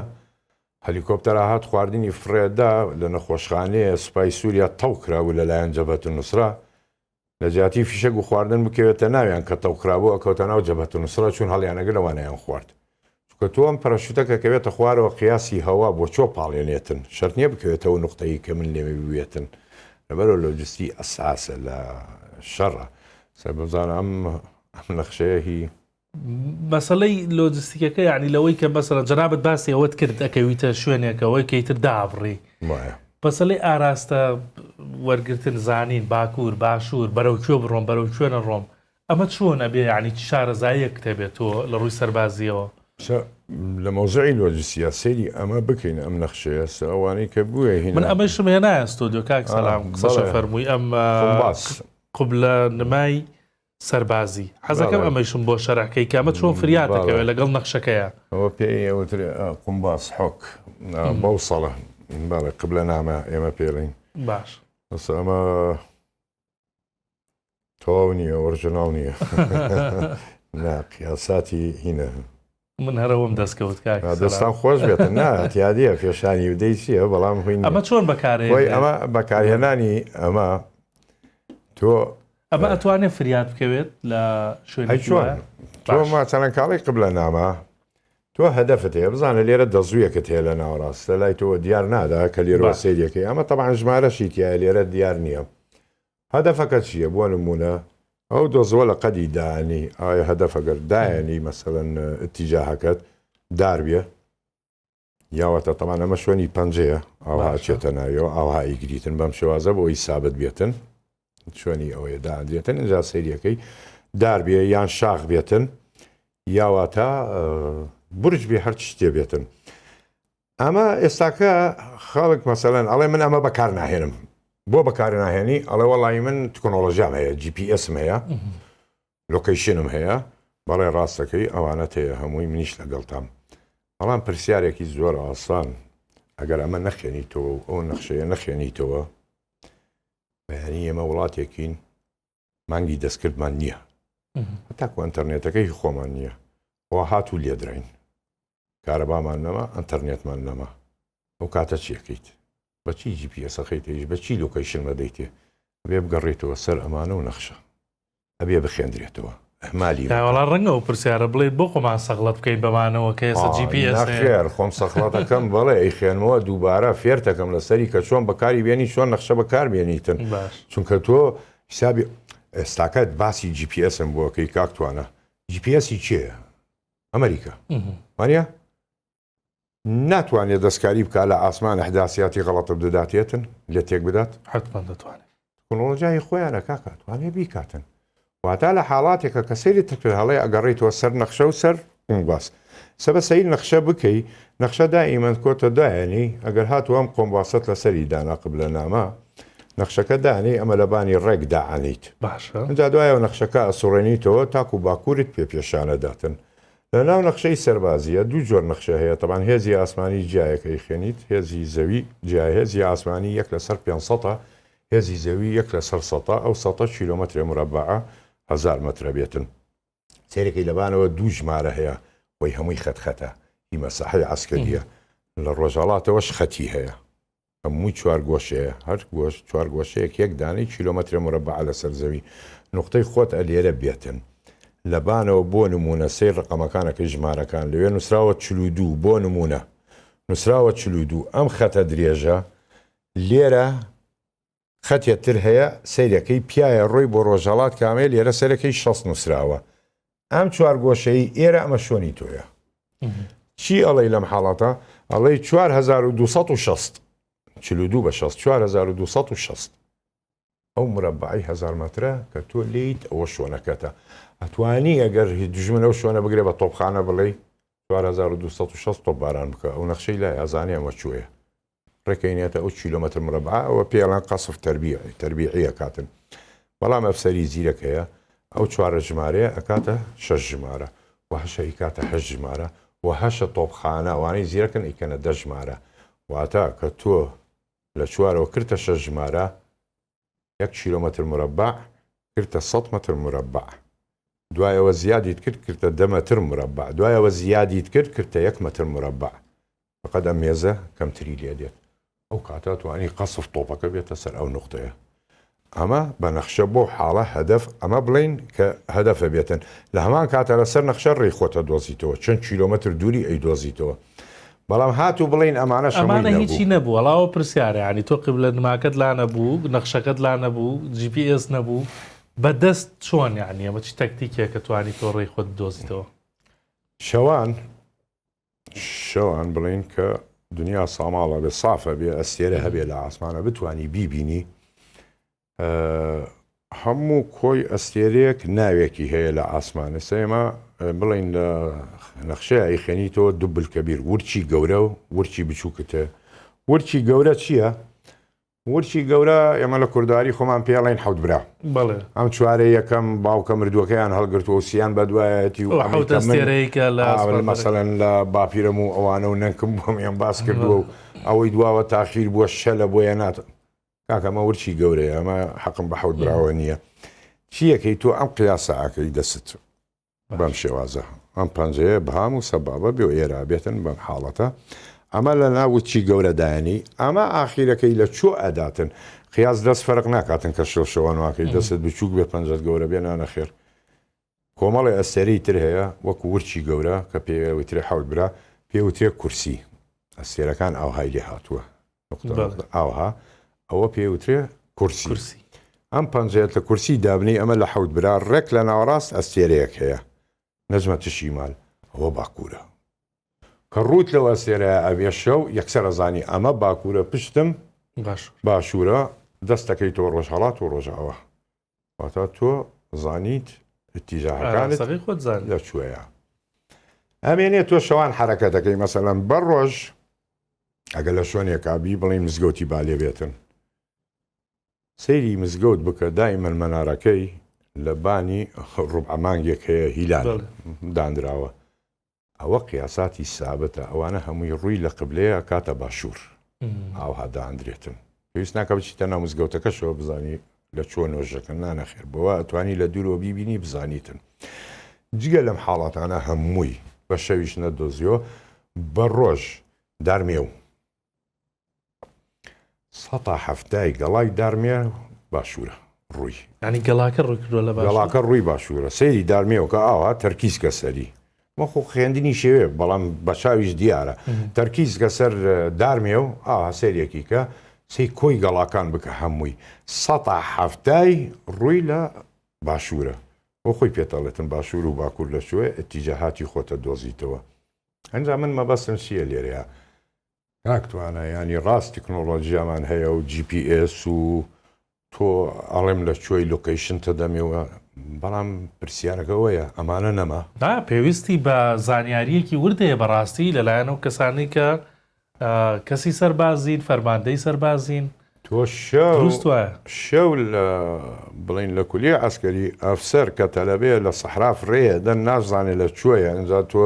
هەلیکۆپتەرە هات خواردنی فرێدا لە نەخۆشخانەیە سوپای سووریا تەو کراوە لەلایەن جەبهەت نوسرا لە جیاتی فیشەک و خواردن بکەوێتە ناویان کە تەوکرابوو ئەکەوتە ناو جەبهەت نوسرا چون هەڵیانەگە لەوانیان خوارد چونکە تۆ ئەم پەرەشوتەکە کەوێتە خوارەوە قیاسی هەوا بۆ چۆ پاڵێنێتن شەرت نییە بکەوێتەوە نقطەی کە من لێمە بوێتن لەبەرەوە لۆجستی ئەساسە لە شەڕە سەربەزانە ئەم نەخشەیە هی مەسەلەی لۆجستیکەکە یعنی لەوەی کە بەسەرە جەنابەت باسی ئەوەت کرد ئەکەویتە شوێنێکەوەی کەیتر دابڕی پەسەڵی ئاراستە وەرگرتن زانین باکوور باشوور بەرەو کوێ بڕۆم بەرەو کوێنە ڕۆم ئەمە چۆن ئەبێ یعنی چ شارەزاییە کتێبێتەوە لە ڕووی سەربازیەوە لە مۆزعی لۆجستیا سێری ئەمە بکەین ئەم نەخشەیە ئەوانەی کە بووە هێنا من ئەمەشم هێنایە ستۆدیۆ کاک سەلام قسەشە فەرمووی ئەم قوبلە نمای سەربازی حەزەکەم ئەمەشم بۆ شەرحکەی کامە چۆن فریاتەکەوێت لەگەڵ نەخشەکەیە ئەوە پێی ئەوتر قومباس حۆک بەو سەڵە باڵێ قبلە نامە ئێمە پێڵین باش ئەمە تەواو نییە ئۆرجناڵ نییە قیاساتی هینە من هەرەوەم دەستکەوت کاک دەستان خۆش بێتن ناتیادیە پێشانی ودەی چییە بەڵام خوین ئەمە چۆن بەکارێ ئەمە بەکارهێنانی ئەمە تۆ ئەمە ئەتوانێت فریاد بکەوێت لە شوێنی تۆ چەند کاڵی قبلە نامە تۆ هەدەفت هەیە بزانە لێرە دەزوویەکەت هەیە لە ناوەڕاستە لای تۆ دیار نادا کە لێرە سێریەکەی ئەمە تەبعاً ژمارەشی تایە لێرە دیار نییە هەدەفەکە چییە بۆ نمونە ئەو دۆزوە لە قەدی دانی ئایا هەدەفەگەر دایانی مەسەڵەن ئتیجاهەکەت دار بێ یاوەتە تەمان ئەمە شوێنی پەنجەیە ئاوها چێتە ناویەوە ئاوها ئیگریتن بەم شێوازە بۆ ئەوی سابت بێتن شوێنی ئەوەیە دادرێتن ئەجا سەیریەکەی دار بێ یان شاخ بێتن یاواتە برج بێ هەر شتێ بێتن ئەمە ئێستاکە خەڵک مەسەڵەن ئەڵێ من ئەمە بەکار ناهێنم بۆ بەکار ناهێنی ئەڵێ وەڵی من تکنۆلۆژیام هەیە GPS-م هەیە لۆکەیشنم هەیە بەڵێ ڕاستەکەی ئەوانەت هەیە هەمووی منیش لەگەڵتام بەڵام پرسیارێکی زۆر ئاسان ئەگەر ئەمە نەخێنیتەوە ئەو نەخشەیە نەخێنیتەوە بەیانی ئێمە وڵاتێکین مانگی دەستکردمان نییە هەتاکو ئەنتەرنێتەکەی خۆمان نییە ئەوە هاتوو لێدراین کارەبامان نەما ئەنتەرنێتمان نەما ئەو کاتە چیەکەیت بەچی GPS-ئەخەیتەیش بەچی لۆکەیشن مەدەیتێ ئەبێ بگەڕێتەوە سەر ئەمانە و نەخشە ئەبێ بخێندرێتەوە ئەحمالی وەڵا ڕەنگە و پرسیارە بڵێت بۆ خۆمان سەغڵەت بکەیت بەمانەوە کە ئێستا GPS خێر خۆم سەخڵەتەکەم بەڵێ ئەی خوێنمەوە دووبارە فێرتەکەم لەسەری کە چۆن بەکاری بێنی چۆن نەخشە بەکار بێنیتن چونکە تۆ حسابی ئێستاکەت باسی GPS-م بۆکەی کاکتوانە GPS-ی چییە؟ ئەمریکا وانە؟ ناتوانێت دەستکاری بکە لە ئاسمان ئەحداسیاتی غەڵەتە بداتێتن لێ تێک بدات؟ حتمەن دەتوانێت تەکنۆلۆژیای خۆیانە کاکاتوانێ بیکاتن واتە لە حاڵاتێکە کە سەیری تکرد هەڵێ ئەگەڕێیتەوە سەر نەخشە و سەر قۆمباس سەبە سەیر نەخشە بکەی نەخشە دائیمەن کۆتە دایانی ئەگەر هاتووە ئەم قۆمباست لەسەری دانا قبلە نامە نەخشەکە دانی ئەمە لە بانی ڕێک داعانیت باشە اینجا دوایەوە نەخشەکە ئەسوڕێنیتەوە تاکو باکوورت پێشانەداتن لە ناو نەخشەی سەربازیە دوو جۆر نەخشە هەیە تەبان هێزی ئاسمانی جیایەکەی خوێنیت هێزی زەوی جیای هێزی ئاسمانی 1 لەسەر 500 هێزی زەوی 1 لەسەر 100 ئەو 100 کیلۆمەتر مربع 1000 مترە بێتن سێرەکەی لەبانەوە دوو ژمارە هەیە بۆی هەمووی خەتخەتە هی مەساحەی عسکەریە لە ڕۆژهەڵاتەوەش خەتی هەیە هەمووی چوار گۆشەیە هەر گۆش چوار گۆشەیەک یەک دانەی کیلۆمەتر مربع لەسەر زەوی نقطەی خۆت ئەلێرە بێتن لەبانەوە بۆ نمونە سێر ڕقەمەکانەکە ژمارەکان لەوێ نووسراوە 42 بۆ نمونە نووسراوە 42 ئەم خەتە درێژە لێرە خەتێتر هەیە سیرەکەی پیایە ڕۆی بۆ ڕۆژهەڵات کامێ لێرە سەرەکەی 6 نووسراوە ئەم چوار گۆشەی ئێرە ئەمە شۆنی تۆیە چی ئەڵێ لەم حاڵەتە ئەڵێ 4260 42 بە 6 4260 ئەو مربعی 1000 مترە کە تۆ لێیت ئەوە شۆنەکەتە ئەتوانی ئەگەر دژمن ئەو شوێنە بگرێ بە تۆپخانە بڵێ 4260 تۆپ باران بکە ئەو نەخشەی لای ئازانێ ئەمە کوێیە ڕێکەینێتە ئەو کیلۆمەتر مربع ئەوە پێڵان قەسف تەربیعیە کاتن بەڵام ئەفسەری زیرەکەیە ئەو چوارە ژمارەیە ئەکاتە 6 ژمارە و هەشەی کاتە 8 ژمارە و هەشە تۆپخانە ئەوانەی زیرەکەن ئیکەنە 10 ژمارە واتە کە تۆ لە چوارەوە کردە 6 ژمارە 1 کیلۆمەتر مربع کردە 100 متر مربع دوایەوە زیادیت کرد کردە 10 متر مربع دوایەوە زیادیت کرد کردە 1 متر مربع فقط ئەم مێزە کەمتری لێ دێت ئەو کاتە توانی قەسف تۆپەکە بێتە سەر ئەو نقطەیە ئەمە بە نەخشە بۆ حاڵە هەدەف ئەمە بڵین کە هەدەفە بێتن لە هەمان کاتە لەسەر نەخشە ڕێخۆتە دۆزیتەوە چەند کیلۆمەتر دووری ئەی دۆزیتەوە بەڵام هاتوو بڵین ئەمانە ئەمانە هیچی نەبوو وەڵاوە پرسیارە ینی تۆ قبلە نماکەت لا نەبوو نەخشەکەت لا نەبوو GPS نەبوو بەدەست چۆن یعنی ئەمە چی تەکتیکێک کە توانی تۆ ڕێی خۆت دۆزیتەوە شەوان بڵین کە دنیا ساماڵە بێ سافە بێ ئەستێرە هەبێ لە ئاسمانە بتانی بیبینی هەموو کۆی ئەستێرەیەک ناوێکی هەیە لە ئاسمانە سێمە بڵین لە نەخشەیە ئەیخێنیتەوە دوبل کەبیر ورچی گەورە و ورچی بچووکتە ورچی گەورە چییە؟ ورچی گەورە ئێمە لە کورداری خۆمان پێڵین حەوت برا ئەم چوارە یەکەم باوکە مردووەکەیان هەڵگرت و سییان بەدوایەتی و مەسەڵەن لە باپیرم و ئەوانە و نەنکم بۆمیان باس کردووە و ئەوەی دواوە تاخیر بووە شە لە بۆیە ناتە کاکەمە ورچی گەورەیە ئەمە حەقم بە حەوت براوە نییە چیەکەی تۆ ئەم قیاسەکەی دەست بەم شێوازە ئەم پەنجەیە بەهام و سەبابە بێ ئێرا بێتن بەم حاڵەتە ئەمە لە ناوچی گەورەدایانی ئەمە ئاخیرەکەی لە چۆ ئەداتن قیاس دەست فەرق ناکاتن کە شەوانواکەی دەستت بچووک بێ پەنجەت گەورە بێ نانەخێر کۆمەڵی ئەستێرەی تر هەیە وەکو ورچی گەورە کە پێوترێ حەوت برا پێوترێ کورسی ئەستێرەکان ئاوهای لێ هاتووە ئاوها ئەوە پێوترێ کورسی ئەم پەنجەیە لە کورسی دابنی ئەمە لە حەوت برا ڕێک لە ناوەڕاست ئەستێرەیەک هەیە نەجمە تشی مال ئەوە باکوورە کە ڕوت لەوە سێرە ئەوێ شەو یەکسەر ئەزانی ئەمە باکوورە پشتم باشوورە دەستەکەی تۆ ڕۆژهەڵات و ڕۆژاوە واتە تۆ زانیت اتیجاهەکانت لەکوێیە ئەمێنێ تۆ شەوان حرەکەتەکەی مەسەلەن بەر ڕۆژ ئەگە لە شوێنێکابی بڵین مزگەوتی بالێ بێتن سەیری مزگەوت بکە دائیمەن مەنارەکەی لە بانی ڕوبعمانگێک هەیە هیلال دانراوە ئەوە قیاساتی سابتە ئەوانە هەمووی ڕووی لە قبلەیە کاتە باشوور ئاوها دانرێتن پێویست ناکە بچیتە ناو مزگەوتەکەشەوە بزانی لە چۆ نۆژەکە نانەخێر بەوە ئەتوانی لە دوورەوە بیبینی بزانیتن جگە لەم حاڵاتانە هەمووی بە شەویش نەدۆزیۆ بە ڕۆژ دارمێ و ١٧ گەڵای دارمێ باشوورە ڕووی ینی گەڵاکە ڕووی لە گەڵاکە ڕووی باشوورە سەیری دارمێەوە کە ئاوا تەرکیز کە سەری وەخۆ خوێندنی شێوێ بەڵام بە چاویش دیارە تەرکیز کە سەر دارمێ و ئاها سەرێکی کە سی کۆی گەڵاکان بکە هەمووی ١٧ ڕووی لە باشوورە بۆ خۆی پێتەڵێتن باشوور و باکوور لە شوێ ئەتیجاهاتی خۆتە دۆزیتەوە ئەنجا من مەبەستم چییە لێرەیە ناکتوانە ینی ڕاست تەکنۆلۆژیامان هەیە و GPS و تۆ ئەڵێم لە کوێی لۆکیشنتە دەمێەوە بەڵام پرسیارەکەەوەیە ئەمانە نەما پێویستی بە زانیاریەکی وردەیە بەڕاستی لەلایەن و کەسانی کە کەسی سەربازین فەرماندەی سەربازین تۆ شەو بڵین لە کولیە ئەسکەری ئەفسەر کە تەلەبێ لە سەحرا فڕێە دەن نازانێت لە کوێیە ئەنجا تۆ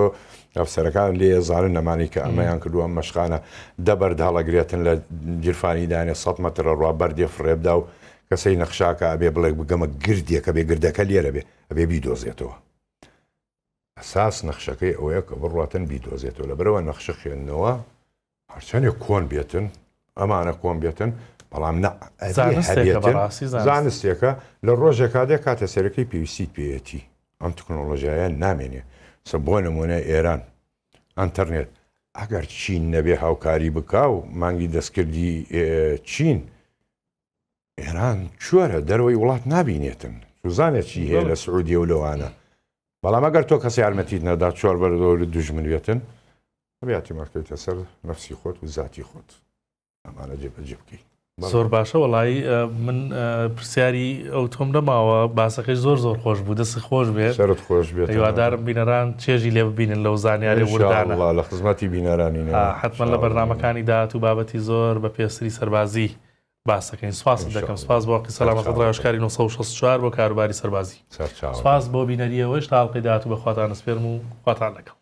ئەفسەرەکان لێ زانن نەمانی کە ئەمەیان کردووە مەشقانە دەبەر هەڵەگرێتن لە جرفانی دانێ 100 مەترە ڕوا بەردێ فڕێبدا و کەسەی نەخشاکە ئەبێ بڵێ بگەمە گردێکە بێ گردەکە لێرە بێ ئەبێ بیدۆزێتەوە ئەساس نەخشەکەی ئەوەیە کە بڕاتن بیدۆزێتەوە لە بەرەوە نەخشە خوێندنەوە هەرچەندێک کۆن بێتن ئەمانە کۆن بێتن بەڵام زانستێکە لە ڕۆژێکادێک کاتە سەرەکەی پێویستیت پێیەتی ئەم تەکنۆلۆژیایان نامێنێ سە بۆ نمونە ئێران ئەنتەرنێت ئەگەر چین نەبێ هاوکاری بکا و مانگی دەستکردی چین ئێران چۆرە دەرەوەی وڵات نبینێتن سوزانێت چی هەیە لە سعودیە و لەوانە بەڵام ئەگەر تۆ کەسی یارمەتیت نەدا چۆر بەردەوری دوژمن بێتن ئەبیاتی مەکەیتە سەر نەفسی خۆت و ذاتی خۆت ئەمانە جێبەجێ بکەیت زۆر باشە وەڵی من پرسیاری ئەو تۆم دەماوە باسەکەی زۆر خۆش بوو دەستی خۆش بێت سەرت خۆش بێت هیوادارم بینەران چێژی لێ ببینن لەو زانیاری وردانە لە خزمەتی بینەرانی حتمما لە بەرنامەکانی داهات و بابەتی زۆر بە پێسری سەربازی باسەکەین سواس دەکەم سواس بۆ سەلامەتت ڕێژکاری 964 بۆ کاروباری سەربازی سواس بۆ بینەریەوەش تا هەڵقەی داهات و بەخواتان سپێرم و خواتان لەگەڵ